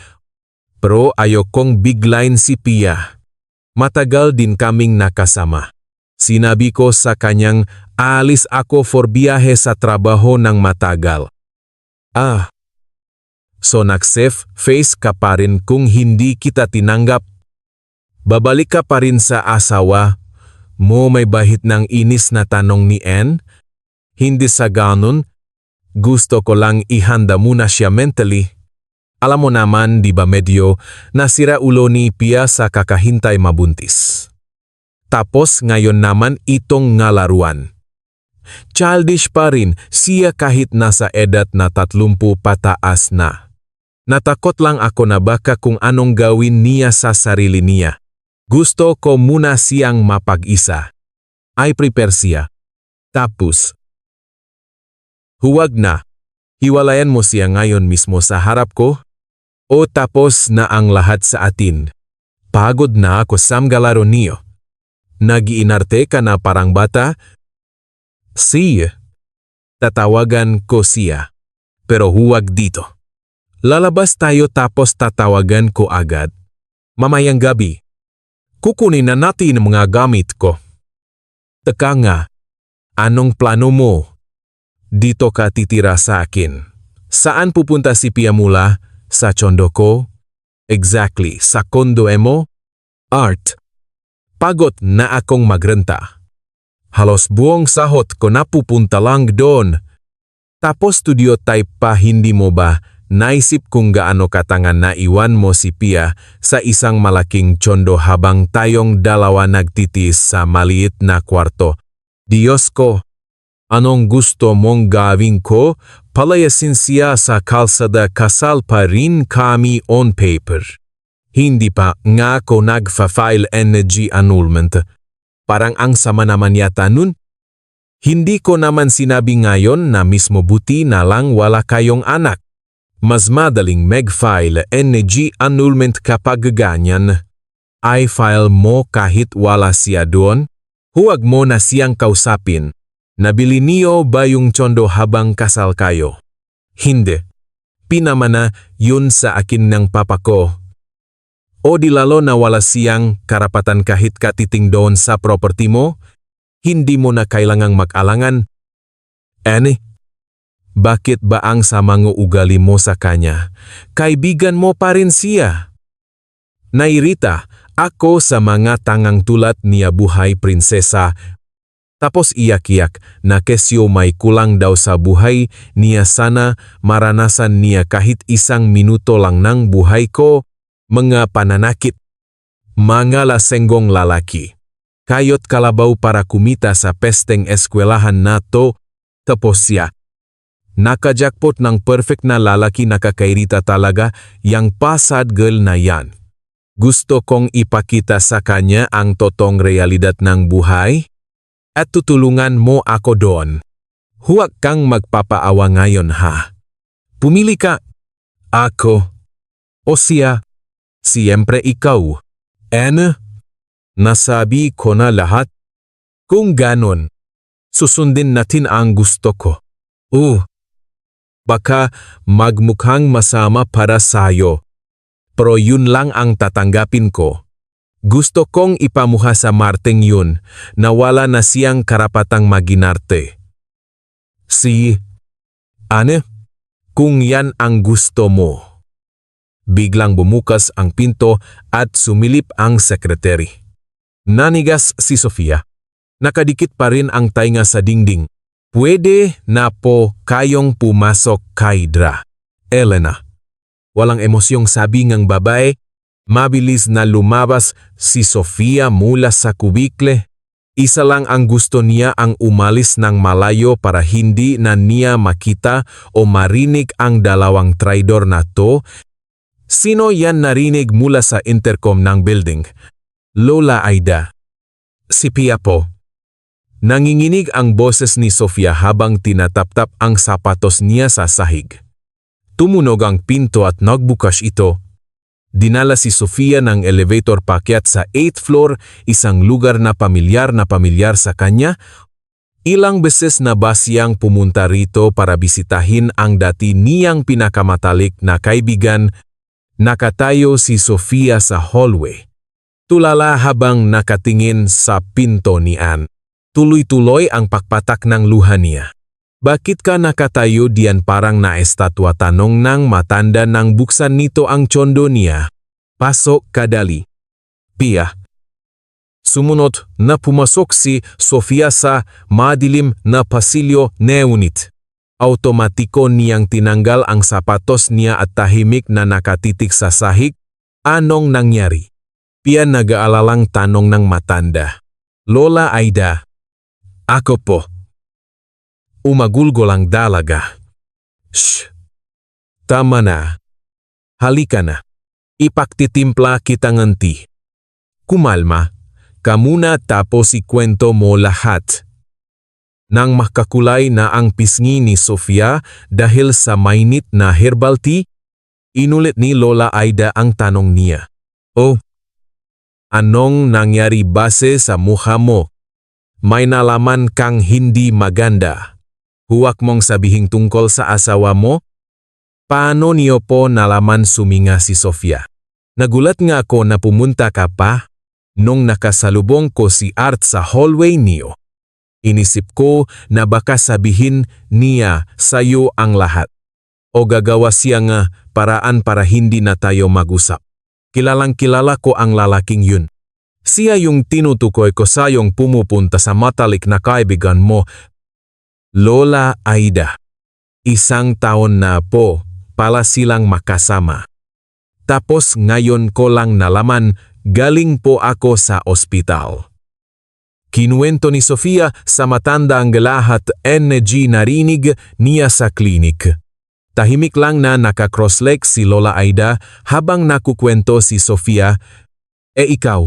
pero ayokong biglain si Pia. Matagal din kaming nakasama. Sinabi ko sa kanyang aalis ako for biyahe sa trabaho ng matagal. So nag-safe face ka pa rin kung hindi kita tinanggap. Babalik ka pa rin sa asawa mo, may bahit ng inis na tanong ni Anne. Hindi sa ganun, gusto ko lang ihanda muna siya mentally. Alam mo naman, di ba medyo nasira ulo ni Pia sa kakahintay mabuntis. Tapos ngayon naman itong ngalaruan. Childish pa rin siya kahit nasa edad na 30 pataas na. Natakot lang ako na baka kung anong gawin niya sa sarili niya. Gusto ko muna siyang mapag-isa. Ay prepare siya. Tapos, huwag na. Hiwalayan mo siya ngayon mismo sa harap ko. O tapos na ang lahat sa atin. Pagod na ako sa galaro niyo. Nag-iinarte ka na parang bata? Siya. Tatawagan ko siya. Pero huwag dito. Lalabas tayo tapos tatawagan ko agad. Mamayang gabi. Kukunin na natin mga gamit ko. Teka nga. Anong plano mo? Dito ka titira sa akin. Saan pupunta si Pia mula? Sa condo ko? Exactly. Sa condo mo? Art. Pagod na akong magrenta. Halos buong sahot ko na pupunta lang doon. Tapos studio type pa, hindi mo ba naisip kung gaano katangan na iwan mo si Pia sa isang malaking condo habang tayong dalawa nagtitiis sa maliit na kwarto? Diyos ko, anong gusto mong gawin ko? Palayasin siya sa kalsada, kasal pa rin kami on paper. Hindi pa nga ako nagfa-file energy annulment. Parang ang sama naman yata nun. Hindi ko naman sinabi ngayon na mismo buti na lang wala kayong anak. Mas madaling mag-file energy annulment kapag ganyan. I-file mo kahit wala siya doon. Huwag mo na siyang kausapin. Nabili niyo ba yung condo habang kasal kayo? Hindi. Pinamana yun sa akin ng papa ko. O di lalo na wala siyang karapatan kahit katiting doon sa property mo? Hindi mo na kailangang mag-alangan. Annie, bakit ba ang samang ugali mo sa kanya? Kaibigan mo pa rin siya. Nairita ako sa mga tangang tulad niya, buhay prinsesa. Tapos iyak-iyak na kesyo may kulang daw sa buhay niya. Sana maranasan niya kahit isang minuto lang ng buhay ko. Mga pananakit. Mga lasenggong lalaki. Kayot kalabaw para kumita sa pesteng eskwelahan na to. Tapos siya. Nakajackpot ng perfect na lalaki, nakakairita talaga yang pasad girl na yan. Gusto kong ipakita sa kanya ang totoong realidad ng buhay. At tutulungan mo ako doon. Huwag kang magpapaawa ngayon, ha? Pumili ka. Ako. O siya. Siyempre ikaw. Anne, nasabi ko na lahat. Kung ganon, susundin natin ang gusto ko. Baka magmukhang masama para sayo. Pero yun lang ang tatanggapin ko. Gusto kong ipamuha sa Marteng yun na wala na siyang karapatang maginarte. Si Anne, kung yan ang gusto mo. Biglang bumukas ang pinto at sumilip ang sekretary. Nanigas si Sofia. Nakadikit pa rin ang tainga sa dingding. Pwede na po kayong pumasok, Kaidra. Elena. Walang emosyong sabi ng babae. Mabilis na lumabas si Sofia mula sa kubikle. Isa lang ang gusto niya, ang umalis ng malayo para hindi na niya makita o marinig ang dalawang traidor na to. Sino yan? Narinig mula sa intercom ng building. Lola Aida. Si Pia po. Nanginginig ang boses ni Sofia habang tinataptap ang sapatos niya sa sahig. Tumunog ang pinto at nagbukas ito. Dinala si Sofia ng elevator paakyat sa 8th floor, isang lugar na pamilyar sa kanya. Ilang beses na ba siyang pumunta rito para bisitahin ang dati niyang pinakamatalik na kaibigan. Nakatayo si Sofia sa hallway. Tulala habang nakatingin sa pinto ni Anne. Tuloy-tuloy ang pakpatak ng luha niya. Bakit ka nakatayo diyan parang naestatwa, tanong ng matanda nang buksan nito ang tsondo niya. Pasok kadali. Pia. Sumunod na pumasok si Sofia sa madilim na pasilyo, ngunit automatiko niyang tinanggal ang sapatos niya at tahimik na nakatitik sa sahig. Anong nangyari? Pia, nag-aalalang tanong ng matanda. Lola Aida. Ako po. Umagulgol ang dalaga. Shh. Tama na. Halika na. Ipagtitimpla kita nganti. Kumalma. Kamuna tapos ikwento mo lahat. Nang makakulay na ang pisngi ni Sofia dahil sa mainit na herbal tea, inulit ni Lola Aida ang tanong niya. Oh, anong nangyari base sa mukha mo? May nalaman kang hindi maganda. Huwag mong sabihing tungkol sa asawa mo? Paano niyo po nalaman, suminga si Sofia? Nagulat nga ako na pumunta ka pa nung nakasalubong ko si Art sa hallway niyo. Inisip ko na baka sabihin niya sa'yo ang lahat. O gagawa siya nga paraan para hindi na tayo mag-usap. Kilalang kilala ko ang lalaking yun. Siya yung tinutukoy ko sa yung pumupunta sa matalik na kaibigan mo. Lola Aida. 1 taon na po pala silang makasama. Tapos ngayon ko lang nalaman, galing po ako sa ospital. Kinuwento ni Sofia sa matanda ang lahat narinig niya sa klinik. Tahimik lang na naka-cross-leg si Lola Aida habang nakukwento si Sofia. Ikaw,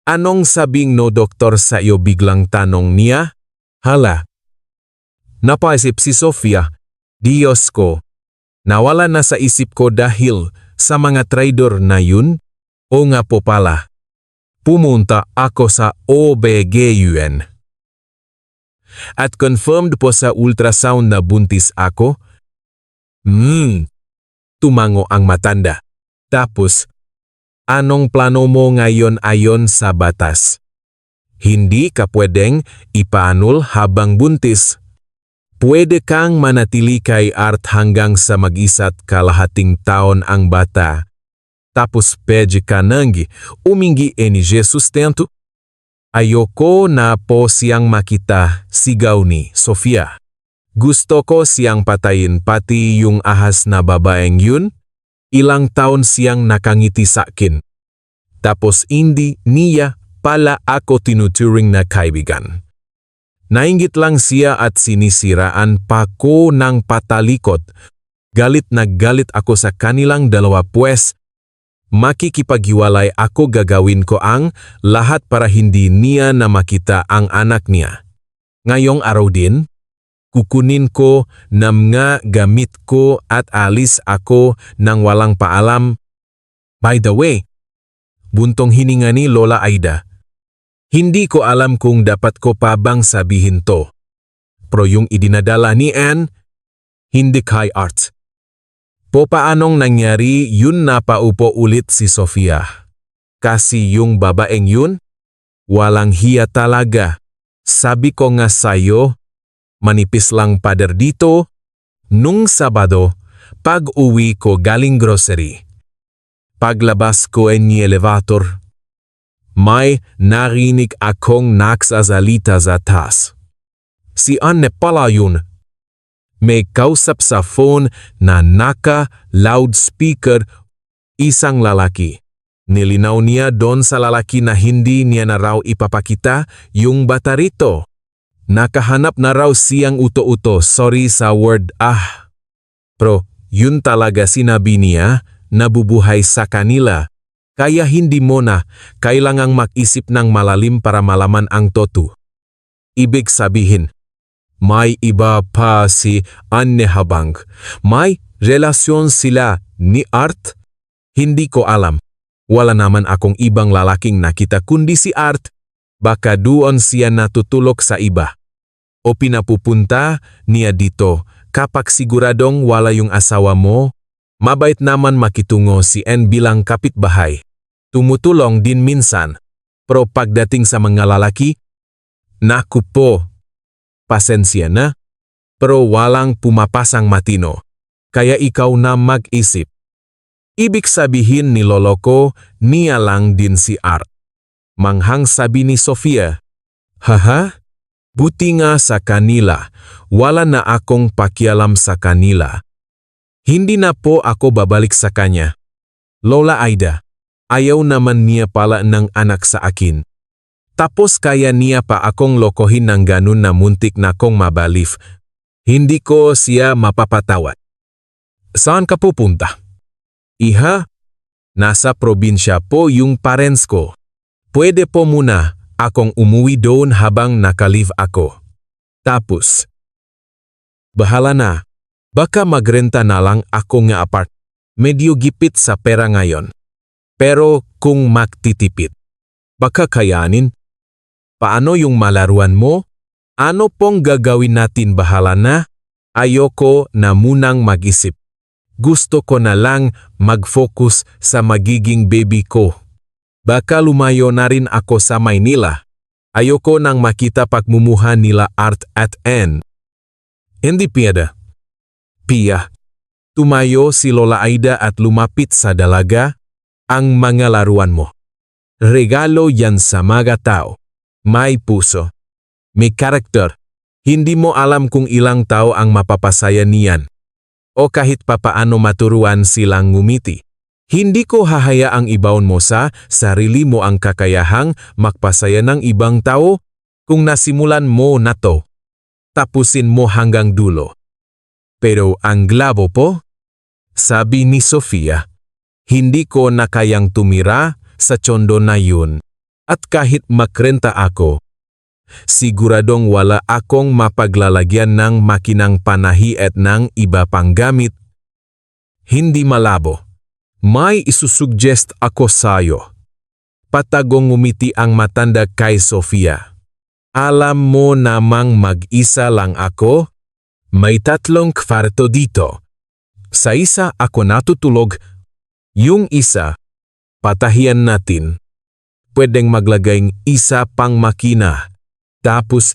anong sabing no doktor sa iyo, biglang tanong niya? Hala. Napaisip si Sofia. Diyos ko. Nawala na sa isip ko dahil sa mga traidor na yun? O nga po pala. Pumunta ako sa OBGYN. At confirmed po sa ultrasound na buntis ako? Tumango ang matanda. Tapos, anong plano mo ngayon ayon sa batas? Hindi ka pwedeng ipaanul habang buntis. Pwede kang manatili kay Art hanggang sa mag-1.5 taon ang bata. Tapos pede ka nang umingi ni sustento? Ayoko na po siyang makita, sigaw ni Sofia. Gusto ko siyang patayin pati yung ahas na babaeng yun. Ilang taon siyang nakangiti sa akin. Tapos hindi niya pala ako tinuturing na kaibigan. Nainggit lang siya at sinisiraan pa ko ng patalikod. Galit na galit ako sa kanilang dalawa, pues makikipaghiwalay ako, gagawin ko ang lahat para hindi niya na makita ang anak niya. Ngayong araw din, kukunin ko ng mga gamit ko at alis ako nang walang paalam. By the way, buntong hininga ni Lola Aida. Hindi ko alam kung dapat ko pa bang sabihin to. Pero yung idinadala ni Anne, hindi kay Art. Po paanong nangyari yun? Napaupo ulit si Sofia. Kasi yung babaeng yun, walang hiya talaga. Sabi ko nga sayo, manipis lang pader dito. Nung Sabado, pag-uwi ko galing grocery. Paglabas ko ni elevator, may narinig akong nagsasalita sa taas. Si Anne pala yun. May kausap sa phone na naka-loudspeaker, isang lalaki. Nilinaw niya doon sa lalaki na hindi niya na raw ipapakita yung bata rito. Nakahanap na raw siyang uto-uto, sorry sa word Pero yun talaga sinabi niya, nabubuhay sa kanila. Kaya hindi mo na kailangang mag-isip ng malalim para malaman ang totoo. Ibig sabihin, may iba pa si Anne habang may relasyon sila ni Art? Hindi ko alam. Wala naman akong ibang lalaking nakita kundi si Art. Baka doon siya natutulog sa iba. O pinapupunta niya dito kapag siguradong wala yung asawa mo. Mabait naman makitungo si Anne bilang kapitbahay. tumutulong din minsan. Pero pagdating sa mga lalaki, naku po, pasensya na, pero walang pumapasang matino. Kaya ikaw na mag-isip. Ibig sabihin ni lolo ko, niya lang din si Art. Manghang sabi ni Sofia, haha, buti nga sa kanila, wala na akong pakialam sa kanila. Hindi na po ako babalik sa kanya. Lola Aida, ayaw naman niya pala ng anak sa akin. Tapos kaya niya pa akong lokohin ng ganun na muntik na kong mabalif. Hindi ko siya mapapatawad. Saan ka pupunta? Iha, nasa probinsya po yung parents ko. Pwede po muna akong umuwi doon habang nakalive ako. Tapos, bahala na. Baka magrenta na lang ako ng apart. Medyo gipit sa pera ngayon. Pero kung magtitipid, baka kayanin. Paano yung malaruan mo? Ano pong gagawin natin, bahala na? Ayoko na munang mag-isip. Gusto ko na lang mag-focus sa magiging baby ko. Baka lumayo na rin ako sa Maynila. Ayoko nang makita pagmumuha nila Art at Ann. Hindi piyada. Pia, tumayo si Lola Aida at lumapit sa dalaga. Ang mga laruan mo. Regalo yan sa mga tao. May puso. May karakter. Hindi mo alam kung ilang tao ang mapapasaya niyan. O kahit papaano maturuan silang ngumiti. Hindi ko hahayaang ibaon mo sa sarili mo ang kakayahang magpasaya ng ibang tao. Kung nasimulan mo na to, tapusin mo hanggang dulo. Pero ang glabo po, sabi ni Sofia, hindi ko na kayang tumira sa tsondo na yun. At kahit makrenta ako, siguradong wala akong mapaglalagyan ng makinang panahi at ng iba pang gamit. Hindi malabo. May isusuggest ako sayo. Patagong ngumiti ang matanda kay Sofia. Alam mo namang mag-isa lang ako? May 3 kwarto dito. Sa isa ako natutulog. Yung isa, patahian natin. Pwedeng maglagay isa pang makina. Tapos,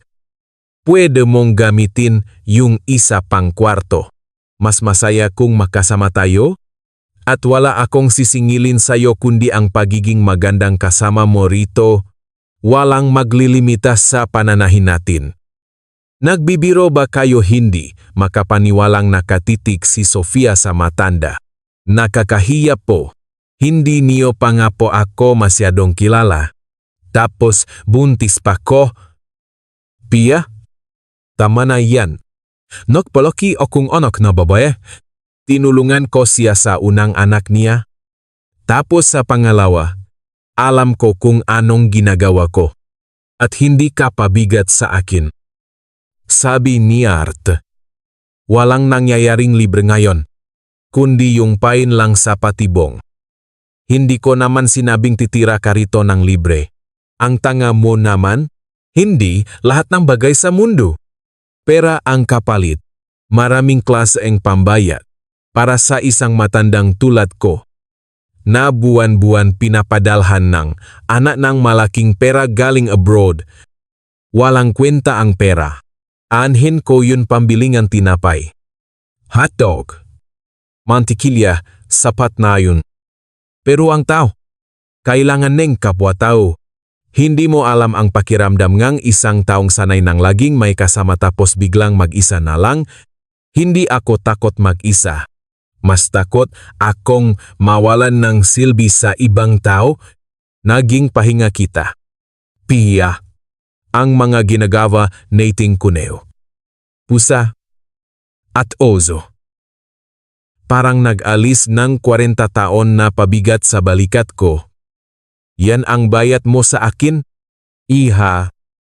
pwede mong gamitin yung isa pang kwarto. Mas masaya kung makasama tayo? At wala akong sisingilin sa'yo kundi ang pagiging magandang kasama mo rito. Walang maglilimita sa pananahin natin. Nagbibiro ba kayo? Hindi? Makapaniwalang nakatitig si Sofia sa matanda. Nakakahiya po. Hindi niyo pa nga po ako masyadong kilala. Tapos buntis pa ko. Pia? Tama na yan. Nagpalaki akong anak na babae. Tinulungan ko siya sa unang anak niya. Tapos sa pangalawa, alam ko kung anong ginagawa ko. At hindi ka pabigat sa akin. Sabi ni Art. Walang nangyayaring libre ngayon. Kundi yung pain lang sa patibong. Hindi ko naman sinabing titira ka rito ng libre. Ang tanga mo naman, hindi lahat ng bagay sa mundo. Pera ang kapalit. Maraming klase ang pambayad. Para sa isang matandang tulad ko. Na buwan-buwan pinapadalhan ng anak ng malaking pera galing abroad. Walang kwenta ang pera. Anhin ko yun pambilingan tinapay. Hotdog. Mantikilya, sapat na yun. Pero ang tao, kailangan ng kapwa-tao. Hindi mo alam ang pakiramdam ngang isang taong sanay ng laging may kasama tapos biglang mag-isa na lang. Hindi ako takot mag-isa. Mas takot akong mawalan ng silbi sa ibang tao. Naging pahinga kita. Pia. Ang mga ginagawa nating kuneo. Pusa. At ozo. Parang nag-alis ng 40 taon na pabigat sa balikat ko. Yan ang bayad mo sa akin? Iha.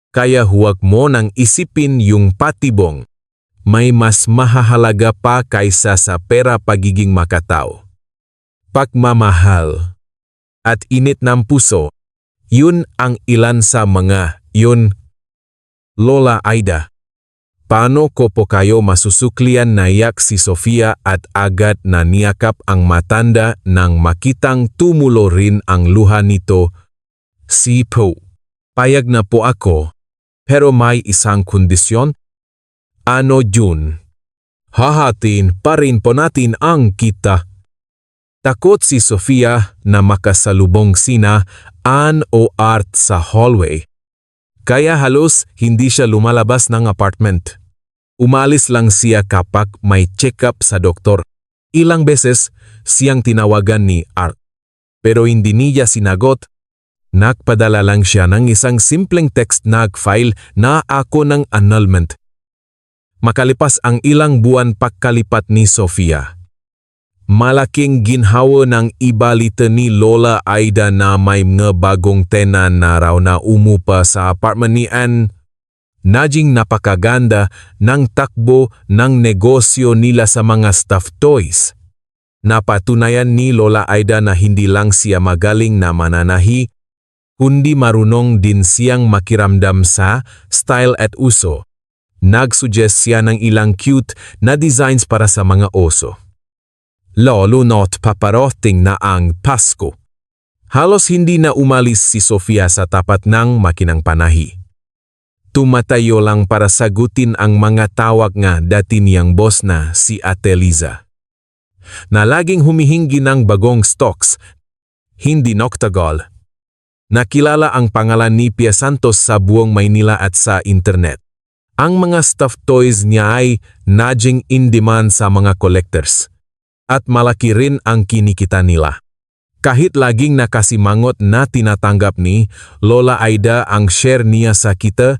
Kaya huwag mo nang isipin yung patibong. May mas mahahalaga pa kaysa sa pera pagiging makatao. Pagmamahal. At init ng puso. Yun ang ilan sa mga yun. Lola Aida. paano ko po kayo masusuklian naiyak si Sofia at agad na niyakap ang matanda nang makitang tumulo rin ang luha nito. Si Po, payag na po ako, pero may isang kondisyon. Ano yun? Hahatiin pa rin po natin ang kita. Takot si Sofia na makasalubong sina Ann o Art sa hallway. Kaya halos hindi siya lumalabas ng apartment. Umalis lang siya kapag may check-up sa doktor. Ilang beses siyang tinawagan ni Art. Pero hindi niya sinagot. Nagpadala lang siya ng isang simpleng text nag-file na ako ng annulment. Makalipas ang ilang buwan pagkalipat ni Sofia. Malaking ginhawa ng ibalita ni Lola Aida na may mga bagong tenan na raw na umupa sa apartment ni Ann. Naging napakaganda ng takbo ng negosyo nila sa mga stuffed toys. Napatunayan ni Lola Aida na hindi lang siya magaling na mananahi, kundi marunong din siyang makiramdam sa style at uso. Nagsuggest siya ng ilang cute na designs para sa mga oso. Lalo na't paparating na ang Pasko. Halos hindi na umalis si Sofia sa tapat ng makinang panahi. Tumatayo lang para sagutin ang mga tawag nga dati niyang boss na si Ate Liza. Na laging humihingi ng bagong stocks, hindi noktagal. Nakilala ang pangalan ni Pia Santos sa buong Maynila at sa internet. Ang mga stuffed toys niya ay naging in demand sa mga collectors. At malaki rin ang kinikita nila. Kahit laging nakasimangot na tinatanggap ni Lola Aida ang share niya sa kita,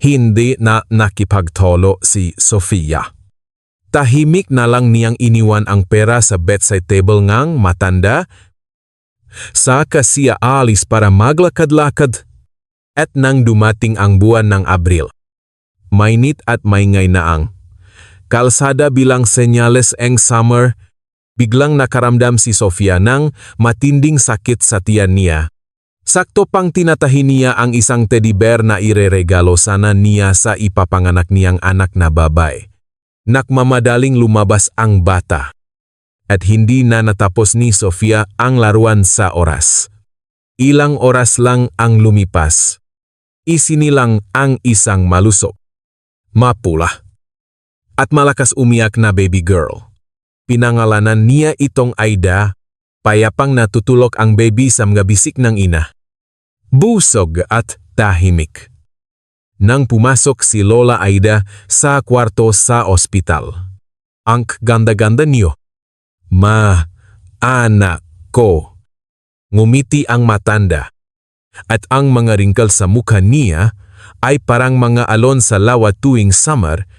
hindi na nakipagtolo si Sofia. Tahimik na lang niyang iniwan ang pera sa bedside table ngang matanda. Saka siya alis para maglakad-lakad. At nang dumating ang buwan ng Abril, mainit at maingay na ang kalsada bilang senyales ng summer, biglang nakaramdam si Sofia ng matinding sakit sa tiyan niya. Sakto pang tinatahi niya ang isang teddy bear na ireregalo sana niya sa ipapanganak niyang anak na babae. Nakmamadaling lumabas ang bata. At hindi na natapos ni Sofia ang laruan sa oras. Ilang oras lang ang lumipas. Isinilang ang isang malusog, mapula, at malakas umiyak na baby girl. Pinangalanan niya itong Aida, payapang natutulog ang baby sa mga bisik ng ina. Busog at tahimik. Nang pumasok si Lola Aida sa kwarto sa ospital. Ang ganda-ganda niyo. Ma, anak ko. Ngumiti ang matanda. At ang mga wrinkles sa mukha niya ay parang mga alon sa lawa tuwing summer.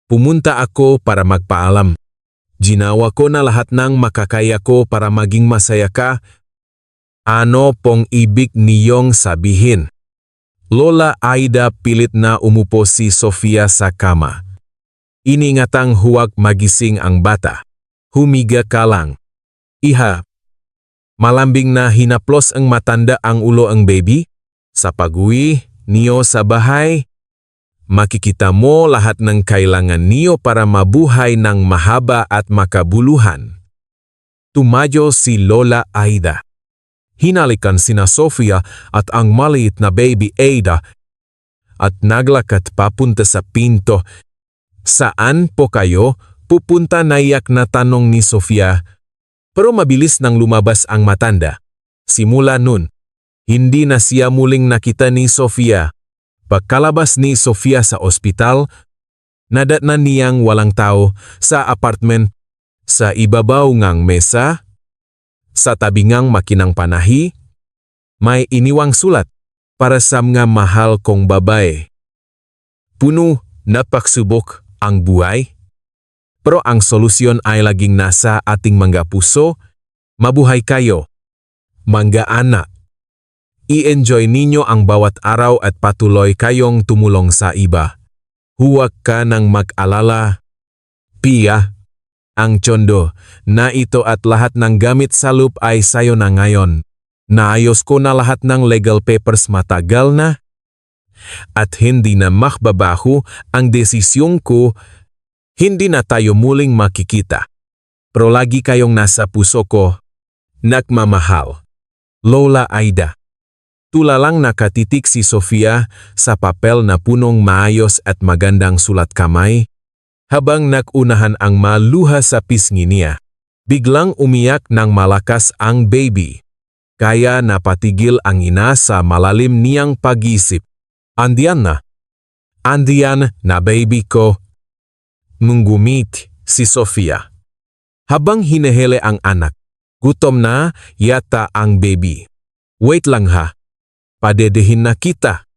Pumunta ako para magpaalam. Ginawa ko na lahat ng makakaya ko para maging masaya ka. Ano pong ibig niyong sabihin? Lola Aida pilit na umupo si Sofia sa kama. Iningatang huwag magising ang bata. Humiga ka lang. Iha. Malambing na hinaplos ang matanda ang ulo ang baby. Sa pag-uwi niyo sa bahay, makikita mo lahat ng kailangan niyo para mabuhay ng mahaba at makabuluhan. Tumayo si Lola Aida. Hinalikan sina Sofia at ang maliit na baby Aida at naglakad papunta sa pinto. Saan po kayo pupunta, naiyak na tanong ni Sofia? Pero mabilis nang lumabas ang matanda. Simula nun, hindi na siya muling nakita ni Sofia. Pagkalabas ni Sofia sa ospital, nadatnan niyang walang tao sa apartment. Sa ibabaw ngang mesa, sa tabi ngang makinang panahi, may iniwang sulat para sa mga mahal kong babae. Puno na pagsubok ang buhay, pero ang solusyon ay laging nasa ating mga puso. Mabuhay kayo, mga anak. I-enjoy ninyo ang bawat araw at patuloy kayong tumulong sa iba. Huwag ka nang mag-alala. Pia, ang tsondo na ito at lahat ng gamit sa loop ay sayo na ngayon. Naayos ko na lahat ng legal papers matagal na. At hindi na makbabago ang desisyon ko, hindi na tayo muling makikita. Pero lagi kayong nasa puso ko, nagmamahal. Lola Aida. Tulalang nakatitik si Sofia sa papel na punong maayos at magandang sulat kamay, habang nagunahan ang maluha sa pisngi niya. Biglang umiyak ng malakas ang baby. Kaya napatigil ang ina sa malalim niyang pag-isip. Andiyan na. Andiyan na baby ko. Ngunggumit si Sofia. Habang hinihili ang anak, gutom na yata ang baby. Wait lang ha. Padedehin na kita.